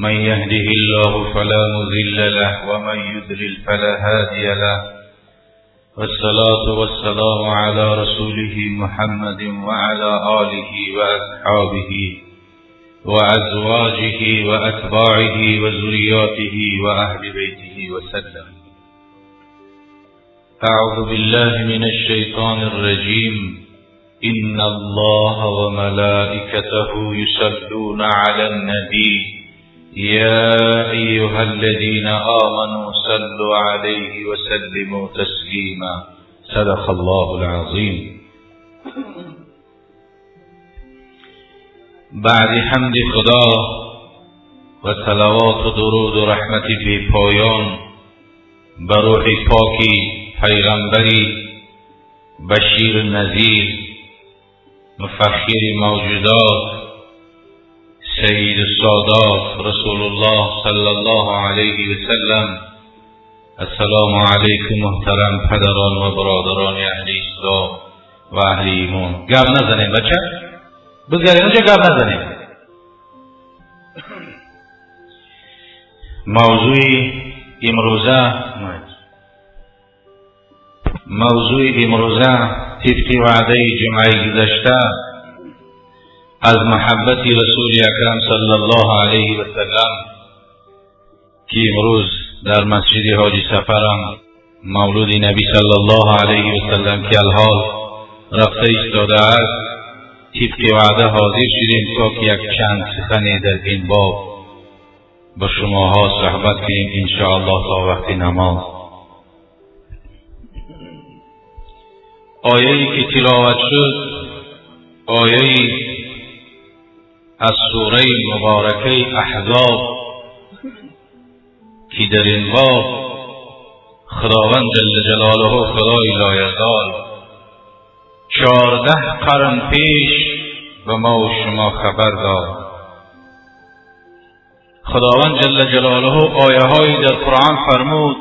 من يهده الله فلا مضل له ومن يضلل فلا هادي له والصلاة والسلام على رسوله محمد وعلى آله وأصحابه وأزواجه وأتباعه وذرياته وأهل بيته وسلم. أعوذ بالله من الشيطان الرجيم. إن الله وملائكته يصلون على النبي يا أيها الذين آمنوا صلوا عليه وسلموا تسليما. صدق الله العظيم. بعد حمد خدا و صلوات و درود و رحمت بی پایان بر روح پاکی پیغمبری بشیر نذیر مفخر موجودات سید السادات رسول الله صلی الله علیه و سلم. السلام علیکم محترم پدران و برادران اهل اسلام و اهل ایمان. گپ نزنیم بچه، بگذاریم اونجا گپ نزنیم. موضوع امروزه طبق وعده جمعه گذشته از محبت رسول اکرم صلی الله علیه و سلم که امروز در مسجد حاجی سفرم مولود نبی صلی الله علیه و سلم که الحال رفته ایستاده است، طبق وعده حاضر شدیم تا که یک چند سخنی در این باب با شماها صحبت کنیم انشاءالله تا وقت نماز. آیه‌ای که تلاوت شد آیه‌ای از سوره مبارکه احزاب که در این باب خداوند جل جلاله خدای لایزال 14 قرن پیش به ما و شما خبر داد. خداوند جل جلاله آیه‌هایی در قرآن فرمود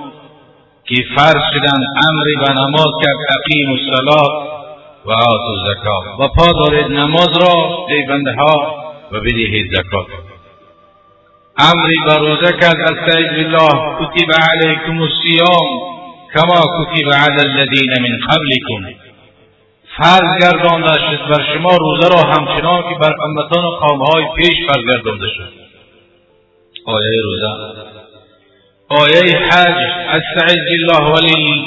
که فرض شدن امری به نماز کرد اقیموا الصلاة و آتوا الزکات، و پا دارید نماز را ای بنده ها و بدهید زکات. امری به روزه کرد استعیذ بالله کتب علیکم الصیام کما کتب علی الذین من قبلکم، فرض گردانده شد بر شما روزه را همچنان که بر امتان و قومهای پیش فرض گردانده شد. آیه روزه. آیه حج استعذ بالله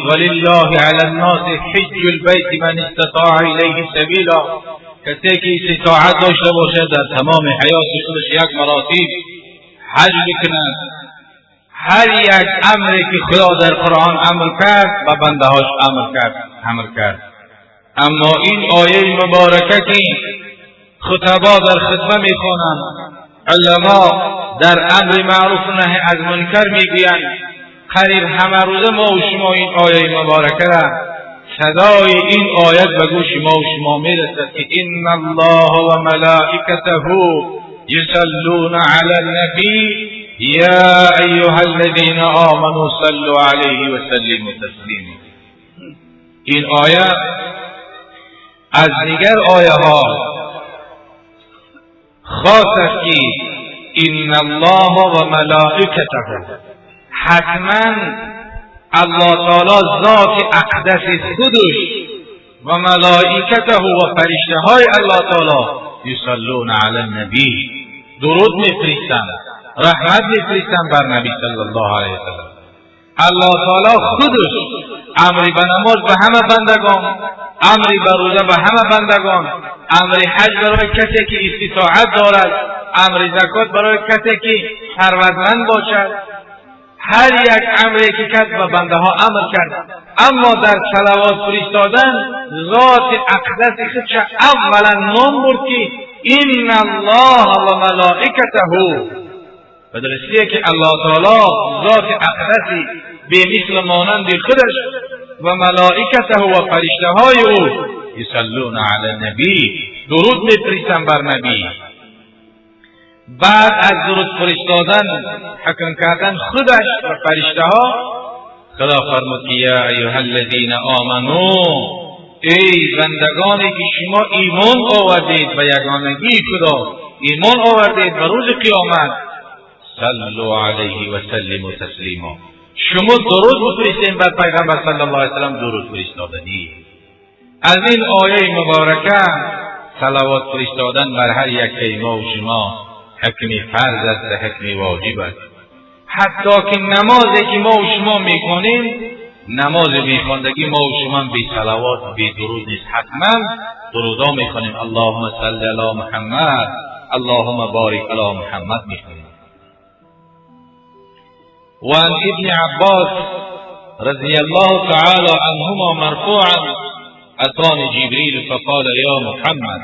ولله علی الناس حج البیت من استطاع الیه سبیلا، کسی که استطاعت داشته باشد در تمام حیات خودش یک مراتب حج بکند. هر یک امری که خدا در قرآن امر کرد و بنده هاش امر کرد. اما این آیه مبارکه که خطبا در خطبه میخوانند، علما در امر معروف و نهی از منکر میگویند، قریب همه روزه ما و شما این آیه مبارکه را صدای این آیت به گوش ما و شما میرسد که ان الله و ملائکته یصلون علی النبی یا ایها الذین آمنوا صلوا علیه و سلموا تسلیما. این آیه از دیگر آیه ها خاص است که ان الله و ملائکته، حتما الله تعالی ذات اقدس خودش و ملائکته و فرشته های الله تعالی یصلون علی النبی، درود میفرستند، رحمت میفرستند بر نبی صلی الله علیه و سلم. الله تعالی خودش امری به نماز به همه بندگان، امری به روزه به همه بندگان، امری حج برای کسی که استطاعت دارد، امری زکات برای کسی که ثروتمند باشد، هر یک امری که کس به بنده ها امر کرد. اما در صلوات فرستادن ذات اقدس خودش اولا نام برد که ان الله و ملائکته، بدرسیه که الله تعالی ذات اقدسی به مثل مانند خودش و ملائکته و فرشته های او یصلون علی النبی، درود میفرستند بر نبی. بعد از درود فرستادن حکم کردن خودش و فرشته ها، خدا فرمود که یا ایها الذین آمنو، ای بندگانی که شما ایمان آوردید به یگانگی خدا، ایمان آوردید به روز قیامت، صلوا علیه و سلموا تسلیما. شما درود بفرستین بر پیغمبر صلی الله علیه و سلم درود فرستادنی. از این آیه مبارکه صلوات فرستادن بر هر یک ما و شما حکمی فرض است و حکمی واجب است. حتی که نمازی که ما و شما میکنیم، نماز بیخواندگی ما و شما بی صلوات بی درود نیست. حتما درودها میخوانیم. اللهم صل علی محمد، اللهم بارک علی محمد میخوانیم. و عن ابن عباس رضی الله تعالی عنهما مرفوعا اتاني جبريل فقال يا محمد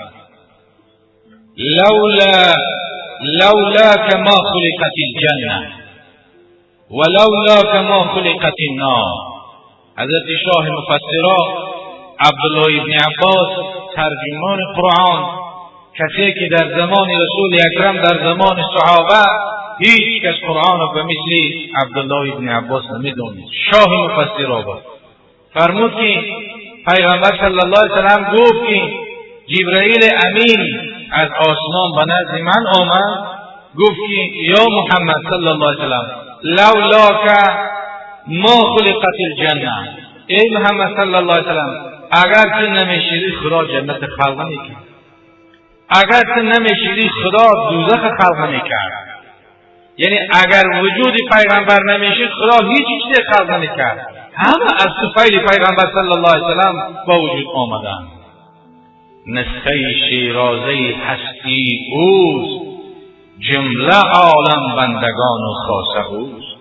لولاك ما خلقت الجنة ولولاك ما خلقت النار. حضرت شاه مفسران عبدالله ابن عباس ترجمان قرآن، کسی که در زمان رسول اکرم در زمان صحابه هیچ کس قرآن را به مثل عبدالله ابن عباس نمیدونید، شاه مفسران بود. فرمود که پیغمبر صلی الله علیه و سلم گفت که جبرائیل امین از آسمان به نزد من آمد، گفت که یا محمد صلی الله علیه و سلم لولاک ما خلقت الجنه. ای محمد صلی الله علیه و سلم اگر تو نمیشیدی خدا جنت خلق نمیکرد، اگر تو نمیشیدی خدا دوزخ خلق نمیکرد. یعنی اگر وجود پیغمبر نمیشید خدا هیچ چیزی خلق نمیکرد. همه از طفیل پیغمبر صلی الله علیه و سلم با وجود آمدن. نسخه شیرازه هستی اوست، جمله عالم بندگان و خاصه اوست.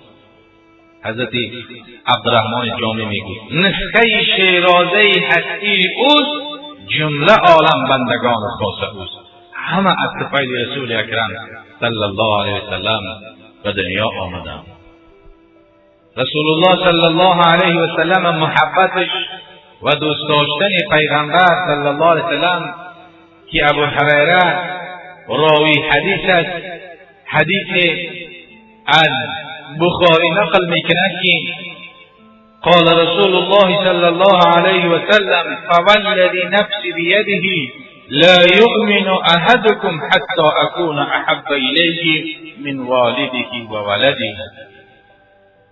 حضرت عبدالرحمن جامی میگوید نسخه شیرازه هستی اوست، جمله عالم بندگان و خاصه اوست. همه از طفیل رسول اکرم صلی الله علیه و سلم به دنیا آمدن. رسول الله صلی الله علیه و سلم محبتش و دوست داشتن پیغمبر صلی الله علیه و سلم که ابو هریره راوی حدیث است، حدیث از بخاری نقل میکند که قال رسول الله صلی الله علیه و سلم فوالذی نفسی بیده لا یؤمن احدکم حتی اکون احب الیه من والده و ولده.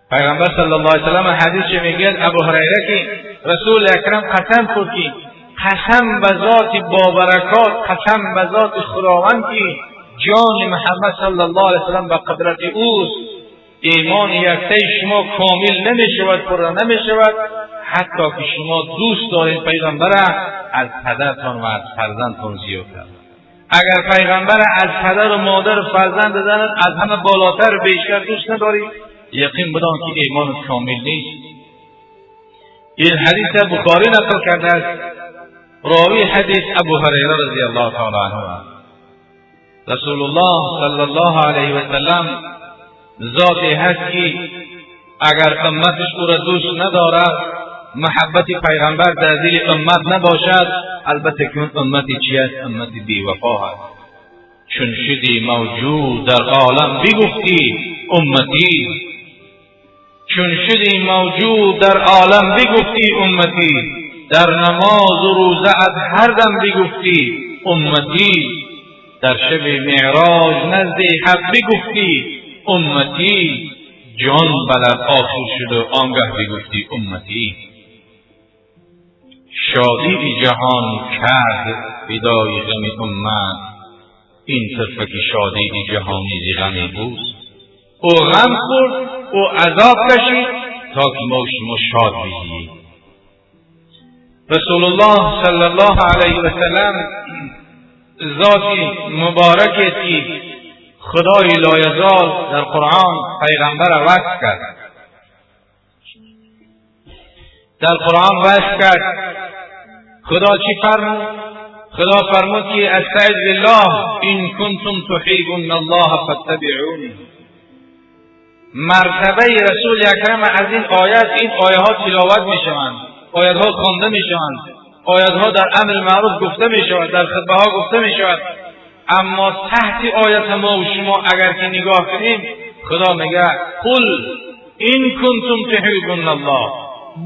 پیغمبر صلی الله علیه و سلم حدیث میگه ابو هریره که رسول اکرم قسم خورد که قسم به ذات بابرکات، قسم به ذات خداوند که جان محمد صلی الله علیه و سلم به قدرت اوست، ایمان یکته شما کامل نمیشود، پر نمیشود حتی که شما دوست دارید پیغمبر از پدرتان و از فرزندتان زیادتر. اگر پیغمبر از پدر و مادر و فرزند دارید از همه بالاتر بیشتر دوست ندارید، یقین بدان که ایمان کامل نیست. این حدیث بخاری نقل کرده است. راوی حدیث ابو هریره رضی الله تعالی عنه. رسول الله صلی الله علیه و سلم ذاتی هست که اگر امتش او را دوست ندارد، محبت پیغمبر در دل امت نباشد، البته که امتی چی است؟ امتی بی‌وفا است. چون شدی موجود در عالم بگفتی امتی، چون شدی موجود در عالم بگفتی امتی، در نماز و روزه از هر دم بگفتی امتی، در شب معراج نزد حق بگفتی امتی، جان بلد آخر شد و آنگه بگفتی امتی. شادی جهان کرد فدای غم امت، این طرفه که شادی جهانی ز غم اوست. او غم خورد، او عذاب کشید تا که ما شما شاد بشیم. رسول الله صلی الله علیه و سلم ذاتی مبارکی که خدای لایزال در قرآن پیغمبر وصف کرد. در قرآن وصف کرد. خدا چی فرمود؟ خدا فرمود که استعذ بالله ان کنتم تحبون الله فاتبعونی. مرتبه رسول اکرم از این آیه ها تلاوت می شوند، آیات ها خوانده می شوند، آیات ها در امر معروف گفته می شود، در خطبه ها گفته می شود. اما تحت آیت ما و شما اگر که نگاه کنیم، خدا میگه قل این کنتم تحبون الله،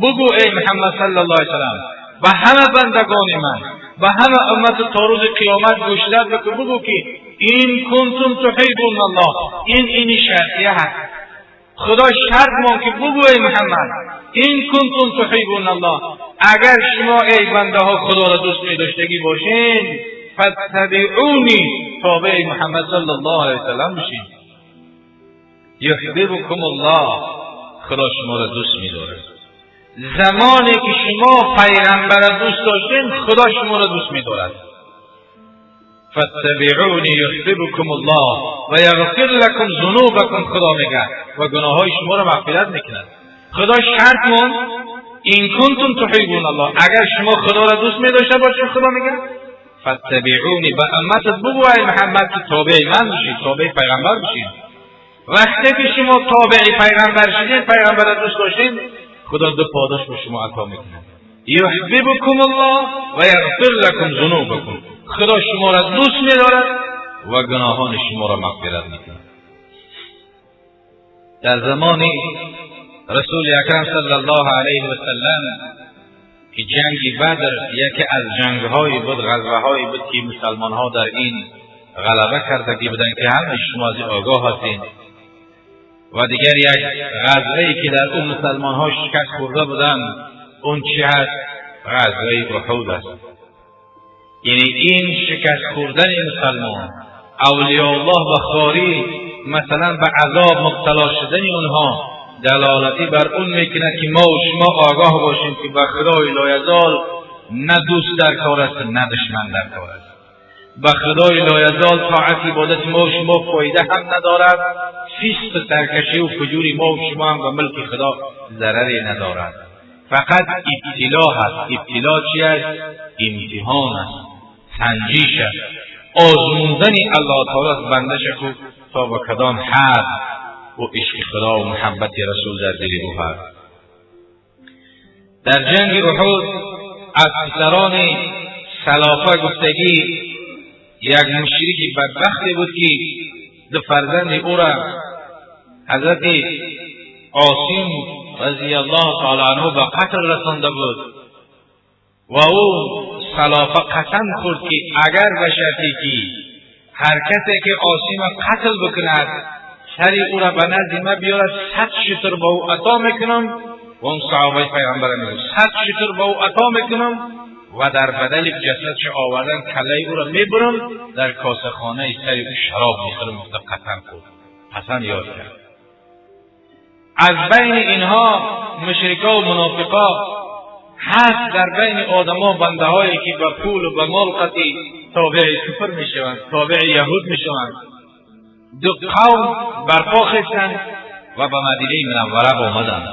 بگو ای محمد صلی الله علیه وسلم به همه بندگان من، به همه امت تا روز قیامت گوش داد بگو که این کنتم تحبون الله، این شرطیه هست. خدا شرط ما که بگو ای محمد این کنتم تحبون الله، اگر شما ای بنده ها خدا را دوست می داشتگی باشین فاتبعونی، تابع محمد صلی الله علیه وسلم بشین. یحببکم الله، خدا شما را دوست می دارد. زمانی که شما پیغمبر را دوست داشتین خدا شما را دوست می دارد. فاتبعونی یحببکم الله و یغفر لکم ذنوبکم، خدا میگه و گناههای شما را مغفرت میکند. خدا شرط مون این کنتم تحبون الله، اگر شما خدا را دوست می‌داشته باشید خدا میگه فاتبعونی، به امتت بگو ای محمد که تابع من بشید، تابع پیغمبر بشید. وقتی که شما تابع پیغمبر شدید، پیغمبر را دوست داشتید، خدا دو پاداش به شما عطا میکنه. یحببکم الله و یغفر لکم ذنوبکم، خدا شما را دوست می‌دارد و گناهان شما را مغفرت می‌کند. در زمان رسول اکرم صلی الله علیه و سلم که جنگ بدر یکی از جنگ‌های بود، غزوه‌های بود که مسلمان‌ها در این غلبه کردگی بودند که همه شما از آگاه هستین. و دیگر یک غزوه‌ای که در اون مسلمان‌ها شکست خورده بودند، اون چی هست؟ غزوه احد است. یعنی این شکست خوردن مسلمان، اولیاء الله و خواری مثلا به عذاب مبتلا شدن اونها دلالتی بر اون میکنه که ما و شما آگاه باشیم که به خدای لایزال نه دوست در کار است نه دشمن در کار است. به خدای لایزال طاعت عبادت ما و شما فایده هم ندارد، فسق سرکشی و فجوری ما و شما هم به ملک خدا ضرری ندارد. فقط ابتلا هست. ابتلا چی است؟ امتحان است، سنجش است، آزمودن الله تعالی از بندش کو تا به کدام حد و عشق خدا و محبت رسول در دل او هست. در جنگ احد از پسران سلافه گفتگی یک مشرک بدبختی بود که دو فرزند او را حضرت عاصم رضی الله تعالی عنه به قتل رسانده بود و او سلافه قسم خورد که اگر به شرطی که هر کسی که عاصم قتل بکند سر او را به نزد من بیارد 100 شتر به او عطا میکنم. و اون صحابه پیغمبر میگه 100 شتر به او عطا میکنم و در بدل جسدش آوردن کله او را میبرم در کاسه خانه سر او شراب میخورم. قسم خورد، قسم یاد کرد. از بین اینها مشرکا و منافقا هست در بین آدما بنده هایی که به پول و به مال قطعی تابع کفر میشوند، تابع یهود میشوند. دو قوم برپا خیستند و به مدینه منوره آمدند.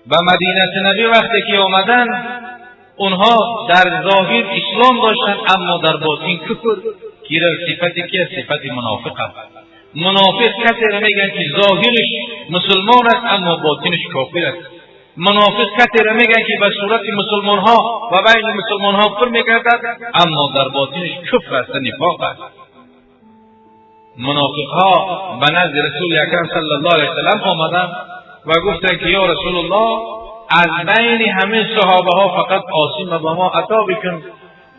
به مدینه نبی وقتی که آمدند اونها در ظاهر اسلام داشتند اما در باطن کفر، که صفتی که صفت منافق است. منافق کسی را میگن که ظاهرش مسلمان است اما باطنش کافر است. منافق کسی را میگن که به صورت مسلمان ها و بین مسلمان ها کفر میکردد اما در باطنش کفر است، نفاق است. منافق ها به نزد رسول اکرم صلی الله علیه وسلم آمدند و گفتند که یا رسول الله از بین همه صحابه ها فقط عاصم به ما عطا بکن.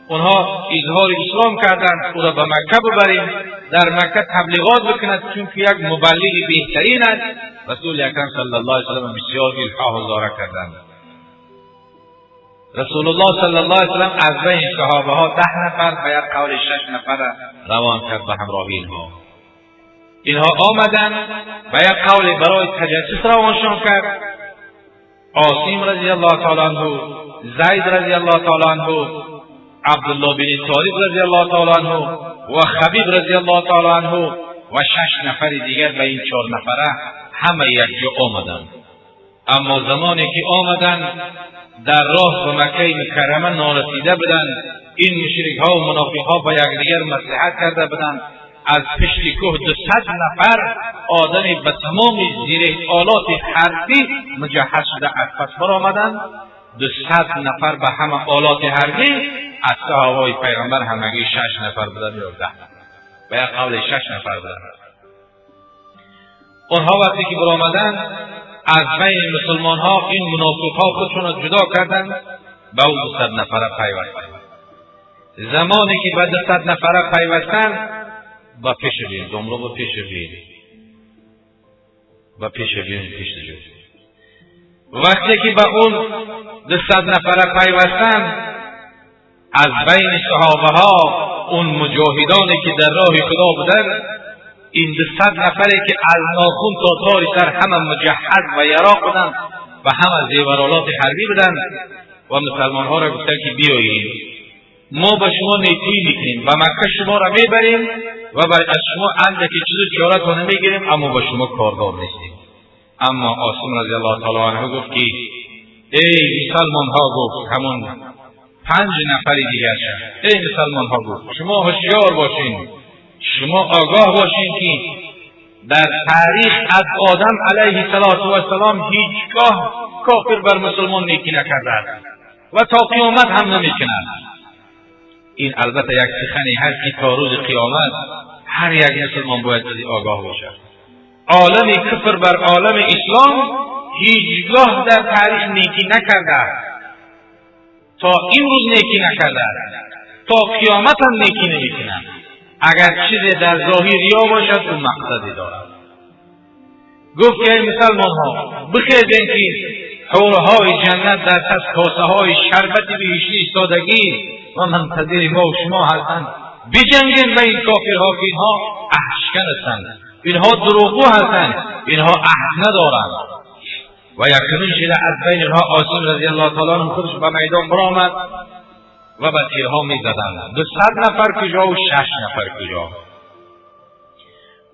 اونها اظهار اسلام کردند او را به مکه ببریم، در مکه تبلیغات بکند چون که یک مبلغ بهترین است. رسول اکرم صلی الله علیه وسلم بسیار الحاح و زاره کردند. رسول الله صلی الله علیه وسلم از بین صحابه ها 10 نفر و یک قول 6 نفر روان کرد به همراه اینها آمدند و یک قول برای تجسس روانشان کرد. عاصم رضی الله تعالی عنه، زید رضی الله تعالی عنه، عبدالله بن طارق رضی الله تعالی عنه و خبیب رضی الله تعالی عنه و 6 نفر دیگر به این 4 نفره همه یک جا آمدند. اما زمانی که آمدند در راه به مکه مکرمه نارسیده بودند، این مشرک ها و منافق ها با یکدیگر مصلحت کرده بودند از پشت کوه 200 نفر آدم به تمام زیر آلات حربی مجهز شده از پس برآمدند. 200 نفر به همه آلات حربی، از صحابه پیغمبر همگی 6 نفر بودند یا 10 و یا قول 6 نفر بودند. اونها وقتی که برآمدند از بین مسلمان ها این منافق ها خودشون را جدا کردند به اون 200 نفر پیوستند. زمانی که بعد 100 نفره پیوستن با پیش بین دمرو با پیش بین پیش جوید. وقتی که با اون 100 نفره پیوستن، از بین صحابه ها اون مجاهدانی که در راه خدا بودن، این 100 نفری که از ناخون تا تار سر همه مجهز و یراق بودن و همه زیورالات حربی بودن و مسلمان ها را گفتن که بیایید ما به شما نیتی میکنیم و مکه شما را میبریم و از شما اندکی چیز چارتون میگیریم، اما به شما کاردار نیستیم. اما عاصم رضی الله تعالی عنه گفت که ای مسلمان ها، گفت همون 5 نفری دیگر شد، ای مسلمان ها، گفت شما هوشیار باشین، شما آگاه باشین که در تاریخ از آدم علیه السلام هیچگاه کافر بر مسلمان نیکی نکرده است و تا قیامت هم نمیکند. این البته یک سخنی هست که تا روز قیامت هر یک مسلمان باید آگاه باشد. عالم کفر بر عالم اسلام هیچگاه در تاریخ نیکی نکرده است، تا این روز نیکی نکرده است، تا قیامت هم نیکی نمیکنند. اگر چیزی در ظاهر ریا باشد اون مقصدی دارد. گفت که ای مسلمان ها، بخیزین که حورهای جنت در پس کاسه های شربت بهشتی ایستادگی و منتظر ما و شما هستند. بجنگین به این کافرها که اینها عهدشکن هستند، اینها دروغگو هستند، اینها عهد ندارند. و یکنون شده از بین اینها عاصم رضی الله تعالی عنه خودش به میدان برآمد و به تیرها میزدند. 200 نفر کجا و 6 نفر کجا.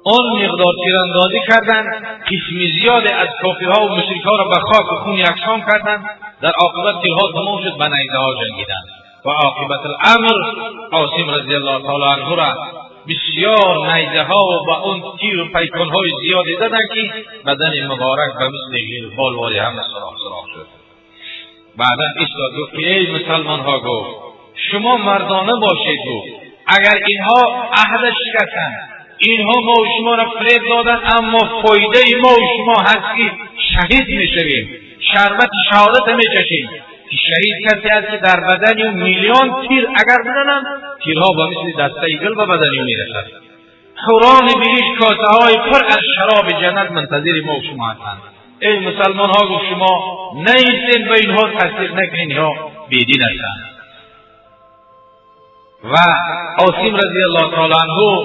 آن مقدار تیراندازی کردند، قسم زیاد از کافرها و مشرکها را به خاک و خون یکسان کردند. در عاقبت تیرها تمام شد، به نیزه ها جنگیدند و عاقبت الامر عاصم رضی الله تعالی عنه را بسیار نیزه ها و با اون تیر و پیکان های زیادی زدند که بدن مبارک به مثل بالواری همه سراخ شد. بعدا ایستاد گفت که ای مسلمان ها، گفت شما مردانه باشید. گفت اگر اینها عهد شکستند، اینها ما و شما را فریب دادن، اما فایده ما و شما هست که شهید میشویم، شربت شهادت میچشیم. شهید کسی است که در بدنی و میلیون تیر اگر بزنند، تیرها با مثل دسته گل به بدنی میرسد. حوران بهشت کاسه های پر از شراب جنت منتظر ما و شما هستند. ای مسلمان ها، گفت شما نیستین به اینها تصدیق نکنین، اینها بیدین هستند. و عاصم رضی الله تعالی عنه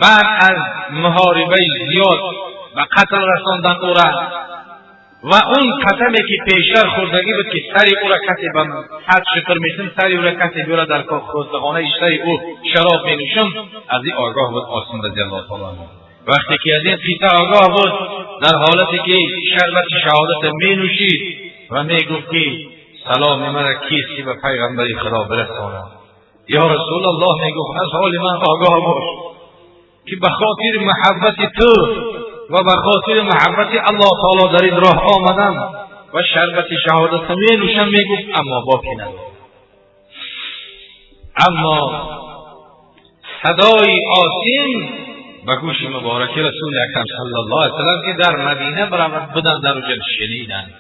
بعد از محاربه زیاد و قتل رساندن او را و اون قسمی که پیشتر خوردگی بود که سری او را کسی به حد شکر میشن، سری او را کسی بیاره در خودخانه سری او شراب می نوشن، از این آگاه بود عاصم رضی الله تعالی عنه. وقتی که از این قصه آگاه بود، در حالتی که شربت شهادت می نوشید و می گفت که سلام مرا کیست که به پیغمبر خدا برسانم. یا رسول الله، می گفت از حال من آگاه باش که به خاطر محبت تو و به خاطر محبت الله تعالی در این راه آمدم و شربت شهادت می نوشم. می گفت اما باکی ندارم. اما صدای عاصم به گوش مبارک رسول اکرم صلی الله علیه وسلم که در مدینه برآمد بودن، در اونجا شنیدند.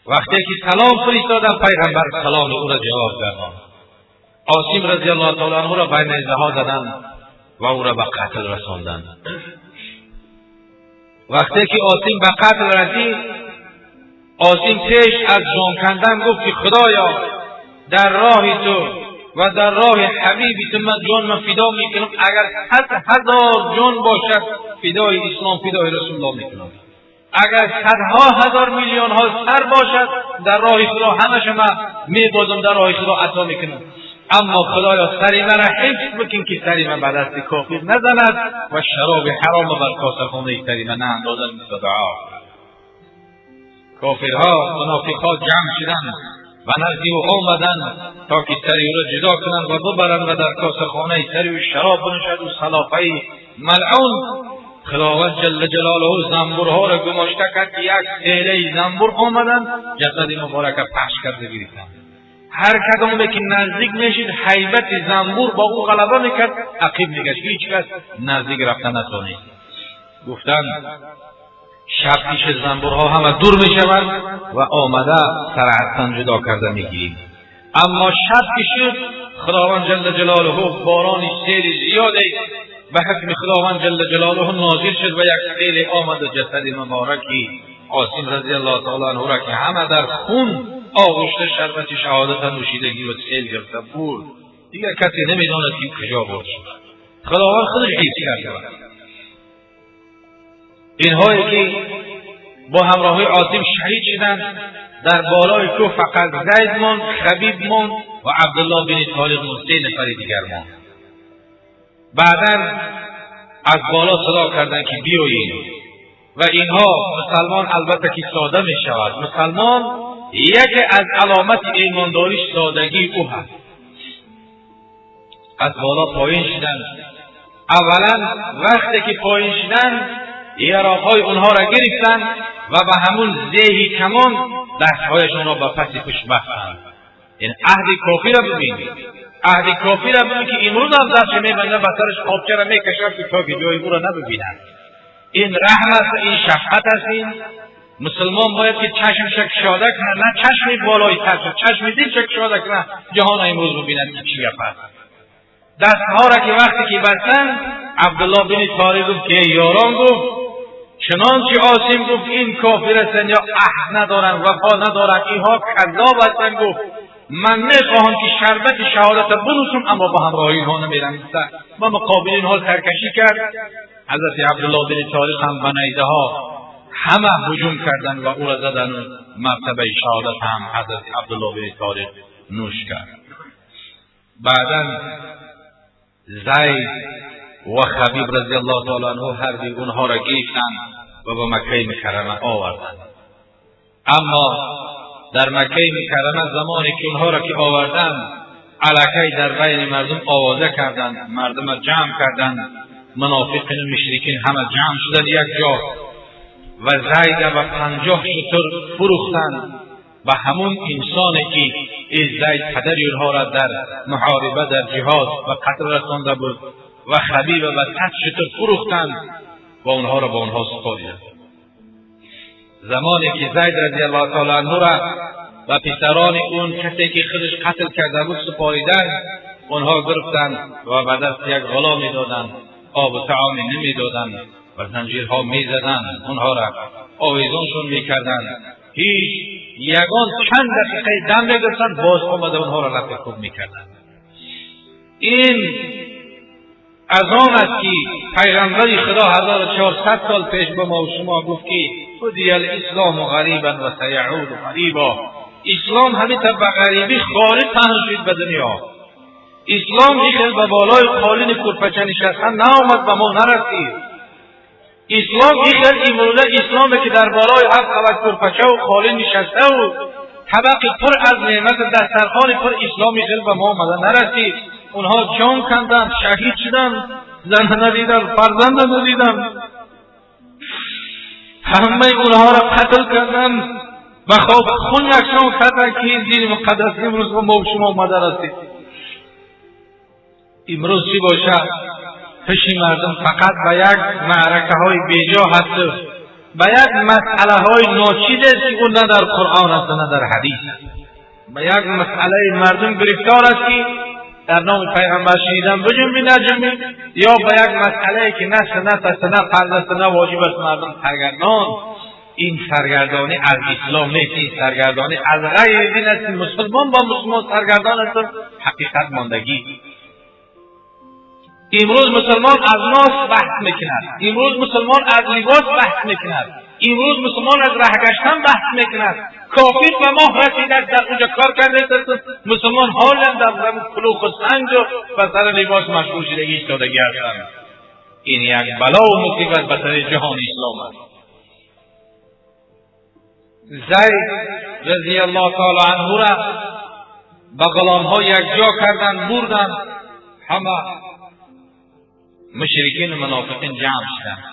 وقتی که سلام فرستادن، پیغمبر سلام او را جواب دادند. عاصم رضی الله تعالی عنه را به نیزه ها زدند و او را به قتل رساندند. وقتی که عاصم به قتل رسید، عاصم پیش از جان کندن گفت که خدایا، در راه تو و در راه حبیبی تو من جان من فدا میکنم. اگر 100,000 جان باشد فدای اسلام، فدای رسول الله میکنم. اگر 100,000 میلیون ها سر باشد در راه خدا، همش من میبازم در راه خدا عطا میکنم. اما خدایا سری مرا حفظ بکن که سری من به دست کافر نزند و شراب حرام بر کاسه خانه سری من ناندازد. مثل دعا کافرها منافقها جمع شدند و نزد او آمدند تا که سری او را جدا کنند و ببرند و در کاسه خانه سری و شراب بنوشد و سلافه ملعون. خداوند جل جلاله زنبورها را گماشته کرد که یک سیله زنبور آمدند، جسد مبارک پخش کرده گرفتند. هر کدومی که نزدیک میشید هیبت زنبور با او غلبه میکرد، عقیب میگشت، هیچ کس نزدیک رفتن نتوانید. گفتند شب پیش زنبورها همه دور میشوند و آمده سرعتاً جدا کرده میگیریم. اما شب که شد خداوند جل جلاله بارانی سیل زیادی به حکم خداوند جل جلاله نازل شد و یک سیل آمد و جسد مبارکی عاصم رضی الله تعالی عنه را که همه در خون آغشته شربت شهادت نوشیدگی و سیل گرفته بود، دیگر کسی نمیداند که کجا برد شد. خداوند خودش حفظ کرده. اینهایی که با همراهی عاصم شهید شدند، در بالای کوه فقط زید موند، خبیب موند و عبدالله بن طارق موند، 3 نفر دیگر موند. بعدا از بالا صدا کردند که بیایید و اینها مسلمان البته که ساده می شود. مسلمان یکی از علامت ایمانداریش سادگی او هست. از بالا پایین شدند. اولا وقتی که پایین شدند یراقهای اونها را گرفتند و به همون زیهی کمان دستهایشون را به پس پشت بستند. این عهد کافی را ببینید، عهد کافی را ببینید که امروز هم دستش میبنده و سرش خوابچه را میکشد که تا که جای او را نببیند. این رحم است، این شفقت است. این مسلمان باید که چشمش کشاده کنه، نه چشم بالای تر، چشم دلش کشاده کنه جهان امروز ببیند که چی گپ است. دستها را که وقتی که بستند عبدالله بن طارق گفت که یاران گفت چنانچه عاصم گفت این کافر هستند یا عهد ندارند وفا ندارند، اینها کذاب هستند. گفت من میخواهم که شربت شهادت بنوشم اما با همراهی اینها نمیرم. و مقابل اینها سرکشی کرد. حضرت عبدالله بن طارق هم و نیزه ها همه هجوم کردند و او را زدند و مرتبه شهادت هم حضرت عبدالله بن طارق نوش کرد. بعدا زید و خبیب رضی الله تعالی عنه هر دو اونها را گرفتند و به مکه مکرمه آوردند. اما در مکه مکرمه زمانی که اونها را که آوردند الکی در بین مردم آوازه کردند، مردم را جمع کردند، منافقین و مشرکین همه جمع شدند یک جا و زید را 50 شتر فروختند و همون انسانی که زید پدری اونها را در محاربه در جهاد و قتل رسانده بود و خبیب و 100 شتر فروختند و اونها را با اونها سپاریدند. زمانی که زید رضی الله تعالی عنه را و پسران اون کسی که خودش قتل کرده بود سپاریدند، اونها گرفتند و به دست یک غلامی دادند، آب و طعامی نمیدادند و زنجیرها میزدند، اونها را آویزانشون میکردند. هیچ یگان چند دقیقه دم میگرفتند باز آمده اونها را لطف خوب میکردند. این از آن است که پیغمبر خدا 1400 سال پیش به ما و شما گفت که بدی الاسلام غریبا و سیعود غریبا. اسلام همین به غریبی خارج پنهان شد به دنیا. اسلام ایخل به بالای قالین کرپچه نشستن نآمد و ما نرسید. اسلام ایخل امروزه اسلامی که در بالای 7 طبق کرپچه و قالین نشسته و طبق پر از نعمت دسترخوان پر اسلام ایخل به ما آمده نرسید. اونها جان کندند، شهید شدند، زن ندیدند، فرزند ندیدند، همه اونها را قتل کردند و خب خون یکشان کردند که این دین مقدس امروز به ما و شما آمده رسید. امروز چی باشه؟ پیش مردم فقط به یک معرکه های بیجا هست، به یک مسئله های ناچیز است که اون نه در قرآن است نه در حدیث است. به یک مسئله مردم گرفتار است که در نام پیغمبر شنیدن بجنبی نجنبی، یا به یک مسئله که نه سنت است نه فرض است نه واجب است مردم سرگردان. این سرگردانی از اسلام نیست، این سرگردانی از غیر دین است. مسلمان با مسلمان سرگردان است، حقیقت ماندگی. امروز مسلمان از ناس بحث میکند، امروز مسلمان از لباس بحث میکند، امروز مسلمان از راه گشتن بحث میکند. کافر و ماه رسیدند در اونجا کار کرده، مسلمان حالا در کلوخ و سنگ و سر لباس مشغول شده ایستادگی هستند. این یک بلا و مصیبت به سر جهان اسلام است. زید رضی الله تعالی عنه را به غلامها یک جا کردند، بردند، همه مشرکین و منافقین جمع شدند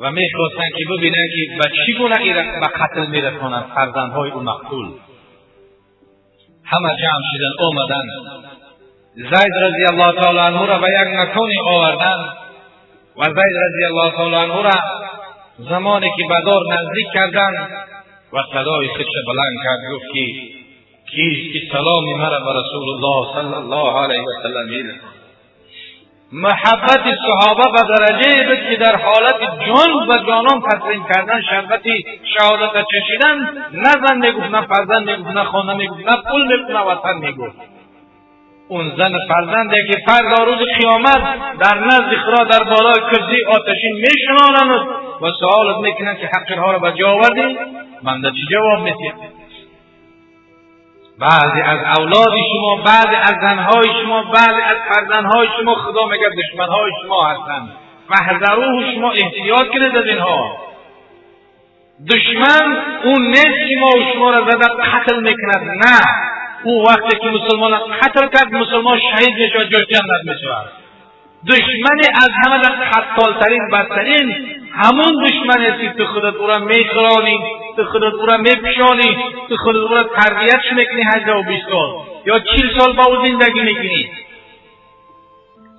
و میخواستند که ببینند که به چی گونه به قتل میرسانند فرزندهای او مقتول. همه جمع شدند، آمدند زید رضی الله تعالی عنه را به یک مکانی آوردند و زید رضی الله تعالی عنه را زمانی که به دار نزدیک کردند و صدای خودش بلند کرد، گفت کیست که سلام مرا به رسول الله صلی الله علیه و سلم میرساند. محبت صحابه به درجه بود که در حالت جان و جانان تسلیم کردن شربتی شهادت چشیدن، نه زن میگفت، نه فرزند میگفت، نه خانه میگفت، نه پول میگفت، نه وطن میگفت. اون زن فرزنده که فردا روز قیامت در نزد خدا در بالای کرسی آتشین میشنانند و سوالت میکنند که حقها را به جا آوردی، بنده چی جواب میدی؟ بعضی از اولاد شما، بعضی از زنهای شما، بعضی از فرزندهای شما خدا میگه دشمنهای شما هستند. فاحذروه، شما احتیاط کنید از اینها. دشمن اون نیست که ما و شما را زده قتل میکند، نه. او وقتی که مسلمان قتل کرد مسلمان شهید میشه و جای جنت میشه. دشمن از همه در قتالترین بدترین همون دشمن است که تو خودت او را میخرانی، تو خودت او را میپشانی، تو خودت او را تربیتش میکنی 18 سال یا 40 سال با او زندگی میکنی.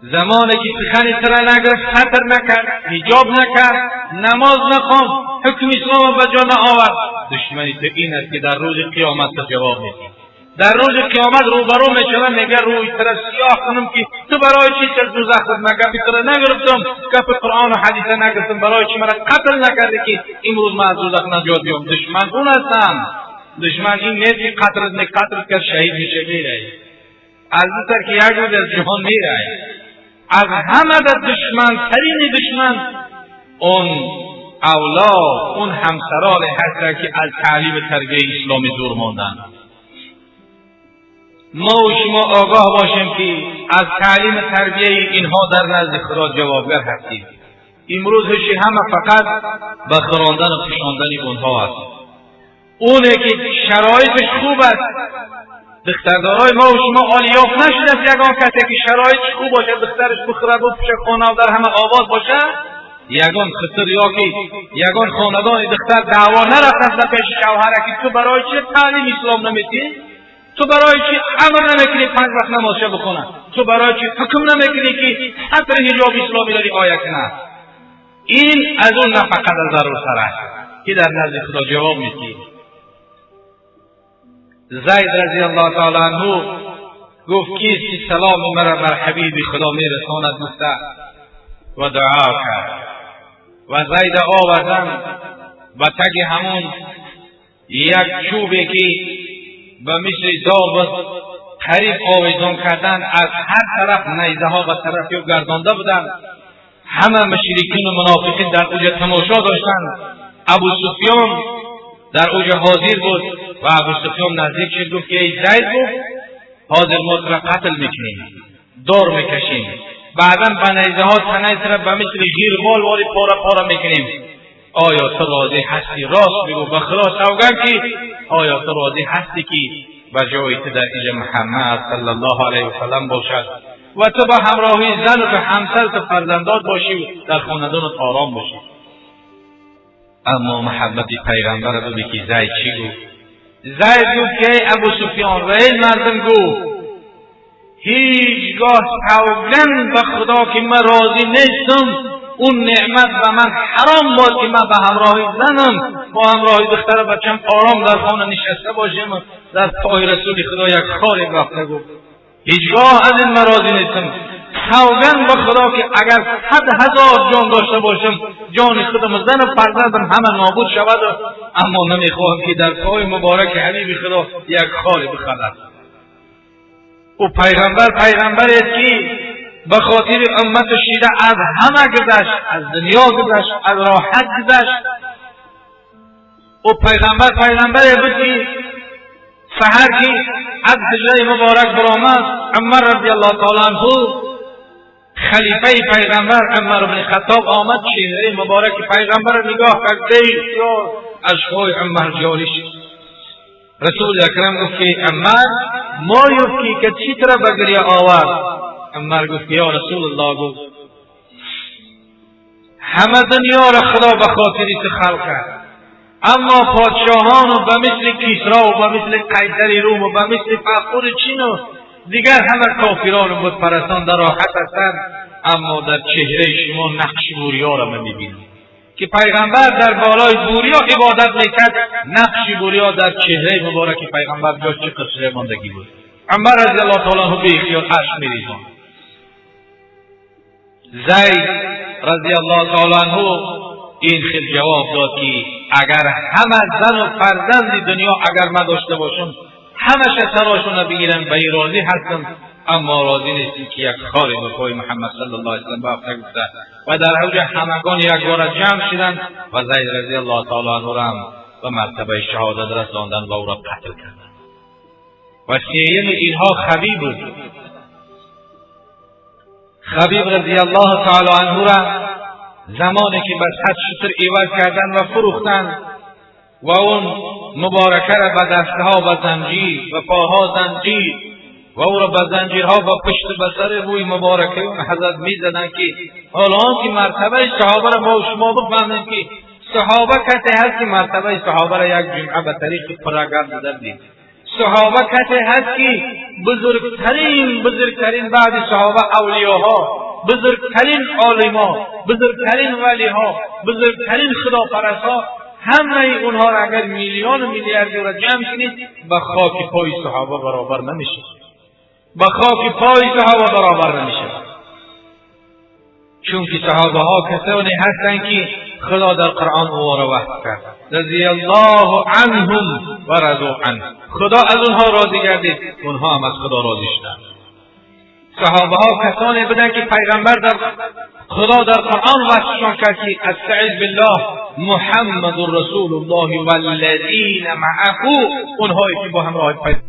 زمانی که سخنی سر نگرفت، سطر نکرد، حجاب نکرد، نماز نخواند، حکم اسلام به جا نآورد، دشمنی تو این است که در روز قیامت تو جواب میدی. در روز قیامت روبرو میشوم، میگه روی طرف سیاه کنم که تو برای چی چه دوزخ داد؟ مگه بیتره نگرفتم، کف قرآن و حدیث نگرفتم، برای چی مرا قتل نکردی که امروز من از دوزخ نجات بیام؟ دشمن اون هستن. دشمن این نیست که قتل کرد شهید میشه میره، از این که یک روز از جهان میره. از همه در دشمن ترین دشمن اون اولاد، اون همسران هستن که از تعلیم تربیه اسلامی دور ماندن. ما و شما آگاه باشیم که از تعلیم تربیه اینها در نزد خدا جوابگر هستیم. امروز همه فقط به خراندن و پوشاندن اونها است. اونه که شرایطش خوب است، دختردارای ما و شما عالیاف نشده است. یگان کسی که شرایطش خوب باشه، دخترش بخوره بپوشه، خانه و در همه آباد باشه، یگان خطر یا که یگان خاندان دختر دعوا نرفت پیش شوهره که تو برای چه تعلیم اسلام نمیدی؟ تو برای چی امر نمیکنی 5 وقت نماز شب بخونه؟ تو برای چی حکم نمیکنی که سطر حجاب اسلامی داری آیه کنه؟ این از اون نفقت از ضرور سر است که در نزد خدا جواب میدی. زید رضی الله تعالی عنه گفت کیست سلام مرا بر حبیب خدا میرساند گفته و دعا کرد و زید آوردن و تگ همون یک چوبی که و مثل داغ قریب آویزان کردن، از هر طرف نیزه ها و طرفی گردانده بودند. همه مشرکین و منافقین در اوج تماشا داشتند. ابو سفیان در اوج حاضر بود و ابو سفیان نزدیک شد گفت که ای زید، گفت حاضر ما را قتل میکنیم، دار میکشیم، بعدا به نیزه ها تنه طرف به مثل غیربال واری پاره پاره میکنیم. آیا تو راضی هستی؟ راست بگو، به خدا سوگند که آیا تو راضی هستی که به جای تو در اینجا محمد صلی الله علیه و سلم باشد و تو به همراهی زن و به همسر و فرزندات باشی و در خاندانت آرام باشی؟ اما محبت پیغمبر بود که زید چی گفت؟ زید گفت که ای ابو سفیان و ای مردم، گفت هیچگاه سوگند به خدا که من راضی نیستم اون نعمت به من حرام بود که من به همراه زنم، با همراه دختر بچم آرام در خانه نشسته باشم و در پای رسول خدا یک خاری رفته. گفت هیچگاه از این من راضی نیستم. سوگند به خدا که اگر 100,000 جان داشته باشم، جان خودم، زن و فرزندم همه نابود شود، اما نمیخواهم که در پای مبارک حبیب خدا یک خاری بخلد. او پیغمبر است که به خاطر امت شیعه از همه گذشت، از دنیا گذشت، از راحت گذشت. او پیغمبر بود که سحر که از حجره مبارک برآمد، عمر رضی الله تعالی عنه خلیفه پیغمبر عمر بن خطاب آمد، چهره مبارک پیغمبر نگاه کرد، بسیار اشک‌های عمر جاری شد. رسول اکرم گفت که عمر مایوب که چی طرح بگریه آورد؟ عمر گفت یا رسول الله، گفت همه دنیا را خدا به خاطر تو خلق کرد، اما پادشاهان و به مثل کیسرا و به مثل قیصر روم و به مثل فخر چین و دیگر همه کافران و بت پرستان در راحت هستند، اما در چهره شما نقش بوریا را من میبینم. که پیغمبر در بالای بوریا عبادت میکرد، نقش بوریا در چهره مبارک پیغمبر جاش چه قصه ماندگی بود. عمر رضی الله تعالی عنه به اختیار اشک میریزاند. زید رضی الله تعالی عنه این خیلی جواب داد که اگر همه زن و فرزند دنیا اگر من داشته باشم همش سراشون بگیرن به راضی هستم، اما راضی نیستی که یک خاری به پای محمد صلی الله علیه و سلم گفته و در اوج همگان یک بار جمع شدند و زید رضی الله تعالی عنه را هم به مرتبه شهادت رساندن و او را قتل کردند. و سیوم اینها خبیب بود. خبیب رضی الله تعالی عنه را زمانی که بس حد شتر عوض کردن و فروختن و اون مبارکه را به دستها و زنجیر و پاها زنجیر و او را به زنجیرها و پشت به سر روی مبارکه اون حضرت می زدن که حالا که مرتبه صحابه را ما و شما بفهمیم که صحابه کسی هست که مرتبه صحابه را یک جمعه به طریق پراگرد دادیم. صحابه کسی هست که بزرگترین بعد صحابه اولیاها، بزرگترین عالما، بزرگترین ولیها، بزرگترین خداپرستها، همه اونها را اگر میلیون و میلیاردی را جمع کنید به خاک پای صحابه برابر نمیشه. به خاک پای صحابه برابر نمیشه. چون که صحابه ها کسانی هستند که خدا در قرآن او را وحی کرد. رضی الله عنهم و رضوا عنه. خدا از اونها راضی گردید، اونها هم از خدا راضی شدند. صحابه ها کسانی بودند که پیغمبر در خدا در قرآن وصفشان کرد که استعذ بالله محمد رسول الله والذین معه، اونهایی که با همراه پیغمبر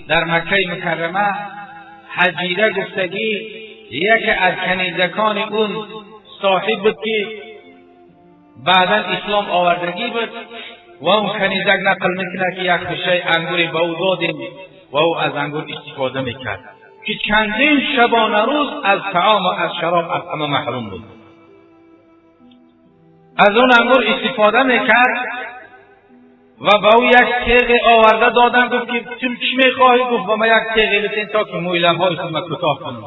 در مکه مکرمه حجیره گفتگی یک از کنیزکان اون صاحب بود که بعدا اسلام آوردگی بود و اون کنیزک نقل میکنه که یک خشه انگوری به او دادیم و او از انگور استفاده میکرد که چندین شبانه روز از طعام و از شراب از همه محروم بود. از اون انگور استفاده میکرد و به او یک تیغ آورده دادن. گفت که تو چی میخواهی؟ گفت به ما یک تیغ بتین تا که موی لبهای خود کوتاه کنم،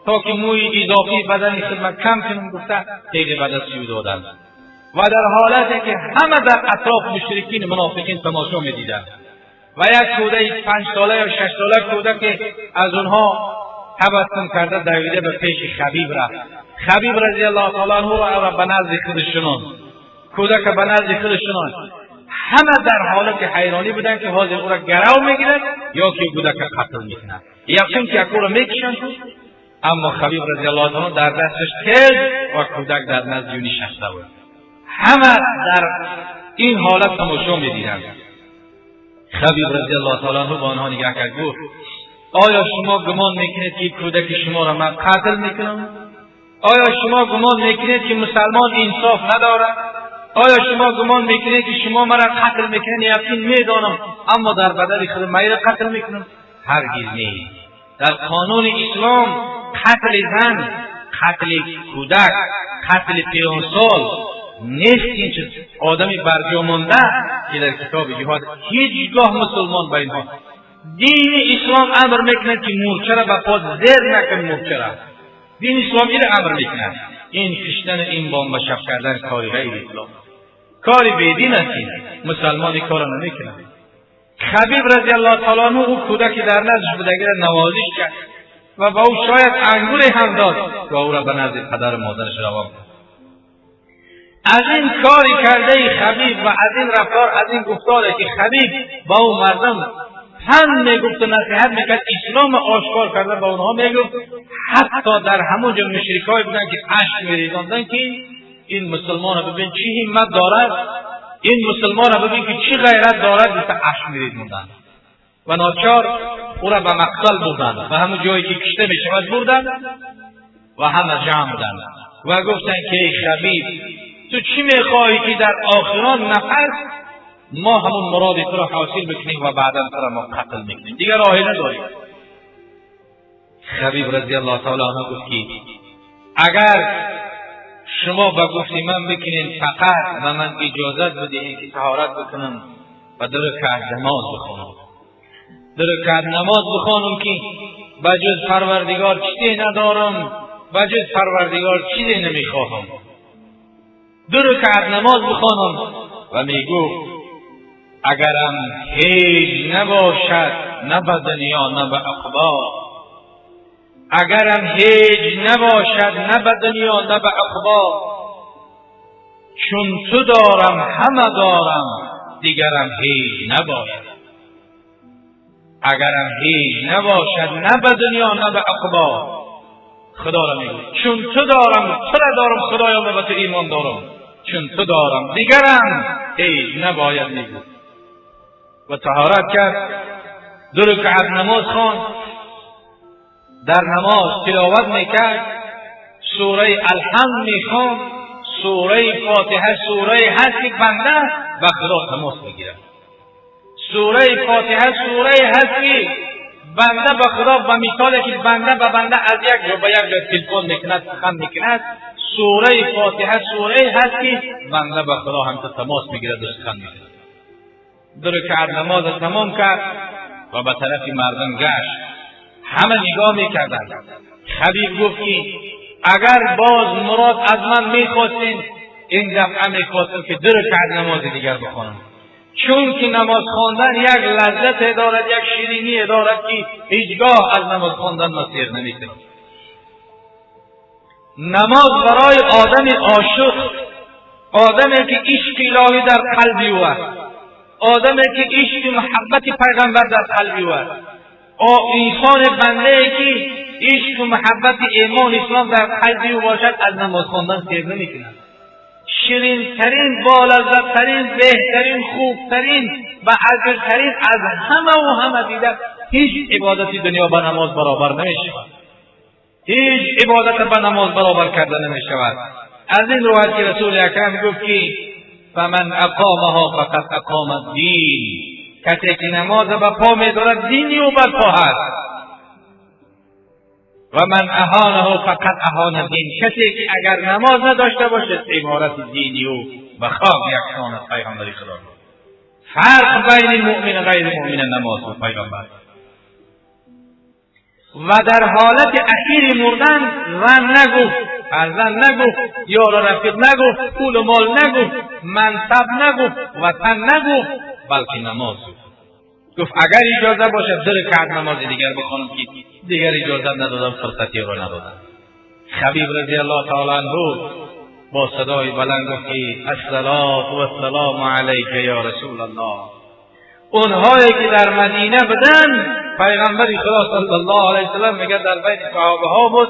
تا که موی اضافی بدن خود کم کنم. گفته تیغ به دست او دادن و در حالتی که همه در اطراف مشرکین منافقین تماشا میدیدند و یک کودک 5 ساله یا 6 ساله کودک که از اونها تبسم کرده دویده به پیش خبیب رفت. خبیب رضی الله تعالی عنه را به نزد خودش شناند. کودک به نزد خودش شناند. همه در حالت حیرانی بودن که حاضر او را گرو میگیرد یا که کودک قتل میکنند. یقین که یک او را میکشند، اما خبیب رضی الله تعالی در دستش تیز و کودک در نزد او نشسته بود. همه در این حالت تماشا میدیدند. خبیب رضی الله تعالی عنه با آنها نگاه کرد، گفت آیا شما گمان میکنید که کودک شما را من قتل میکنم؟ آیا شما گمان میکنید که مسلمان انصاف ندارد؟ آیا شما گمان میکنید که شما مرا قتل میکنید؟ یقین میدانم، اما در بدل خود من را قتل میکنم؟ هرگز نیست. در قانون اسلام قتل زن، قتل کودک، قتل پیرانسال نیست. این چیز آدمی برجامانده که در کتاب جهاد هیچگاه مسلمان با اینها دین اسلام امر میکنه که مورچه را به پا زیر نکن. مورچه را دین اسلام این امر میکنه. این کشتن این بام و شب کردن کاری غیر اسلام، کاری بیدین است. مسلمانی کار نمیکنه. خبیب رضی الله تعالی عنه او کودکی در نزدش بودگی را نوازش کرد و با او شاید انگوری هم داد و او را به نزد پدر مادرش روان کرد. از این کاری کرده خبیب و از این رفتار، از این گفتاری که خبیب با اون مردم پند میگفت و نصیحت میکرد، اسلام آشکار کرده با اونها میگفت، حتی در همونجا مشرکای بودن که اشک میریزاندن که این مسلمان رو ببین چی همت دارد، این مسلمان رو ببین که چی غیرت دارد، مثل اشک میریزاندن و ناچار او را به مقتل بردن و همون جایی که کشته میشود بردن و همه جمع بودن و گفتن که ای خبیب تو چی میخواهی که در آخران نفس ما همون مراد تو را حاصل بکنیم و بعدا تو را ما قتل میکنیم، دیگر راهی نداریم. خبیب رضی الله تعالی عنه گفت که اگر شما به گفت من بکنین فقط و من اجازت بدهید که طهارت بکنم و 2 رکعت نماز بخونم، 2 رکعت نماز بخونم که بجز پروردگار چیزی ندارم، بجز پروردگار چیزی نمیخواهم، 2 رکعت نماز بخوانم و میگفت اگرم هیچ نباشد نه به دنیا نه به عقبا، اگرم هیچ نباشد نه به دنیا نه به عقبا، چون تو دارم همه دارم دیگرم هیچ نباید. اگرم هیچ نباشد نه به دنیا نه به عقبا، خدا را میگه چون تو دارم تو را دارم خدایا و به تو ایمان دارم، چون تو دارم دیگرم هیچ نباید میگه. و طهارت کرد، 2 رکعت نماز خواند، در نماز تلاوت میکرد، سوره الحمد میخواند، سوره فاتحه سوره هست که بنده و خدا تماس میگیرد. سوره فاتحه سوره هست که بنده به خدا و مثالی که بنده به بنده از یک جا به یک جا تلفن میکند سخن میکند، سوره فاتحه سوره هست که بنده به خدا هم تماس میگیرد و سخن میکند. 2 رکعت نماز تمام کرد و به طرف مردم گشت. همه نگاه میکردند. خبیب گفت که اگر باز مراد از من میخواستین، این دفعه میخواستم که 2 رکعت نماز دیگر بخوانم، چون که نماز خواندن یک لذت دارد، یک شیرینی دارد که هیچگاه از نماز خواندن نصیر نمیکنم. نماز برای آدم عاشق، آدمی که عشق الهی در قلبی او است، آدمی که عشق محبت پیغمبر در قلبی او است، انسان بنده که عشق و محبت ایمان اسلام در قلبی او باشد، از نماز خواندن سیر نمیکند. شیرین ترین، بالذت ترین، بهترین، خوبترین و اجرترین از همه و همه دیگر هیچ عبادتی دنیا با نماز برابر نمیشود. هیچ عبادت به نماز برابر کرده نمیشود. از این روایت که رسول اکرم گفت که فمن اقامها فقط اقام الدین، کسی که نماز به پا می‌دارد دینی او برپا هست. و من اهانه فقط اهان الدین، کسی که اگر نماز نداشته باشد عبارت دینی او به خاک یکسان پیغمبری خدا. فرق بین مؤمن و غیر مؤمن نماز و پیغمبر. و در حالت اخیر مردن زن نگفت، فرزند نگفت، یار و رفیق نگفت، پول و مال نگفت، منصب نگفت، وطن نگفت، بلکه نماز گفت. اگر اجازه باشد 2 رکعت نماز دیگر بخوانم که دیگر اجازه ندادم، فرصتی را ندادم. خبیب رضی الله تعالی عنه با صدای بلند گفت که الصلاة و السلام علیک یا رسول الله. اونهایی که در مدینه بودن، پیغمبر خدا صلی الله علیه وسلم میگه در بین صحابه ها بود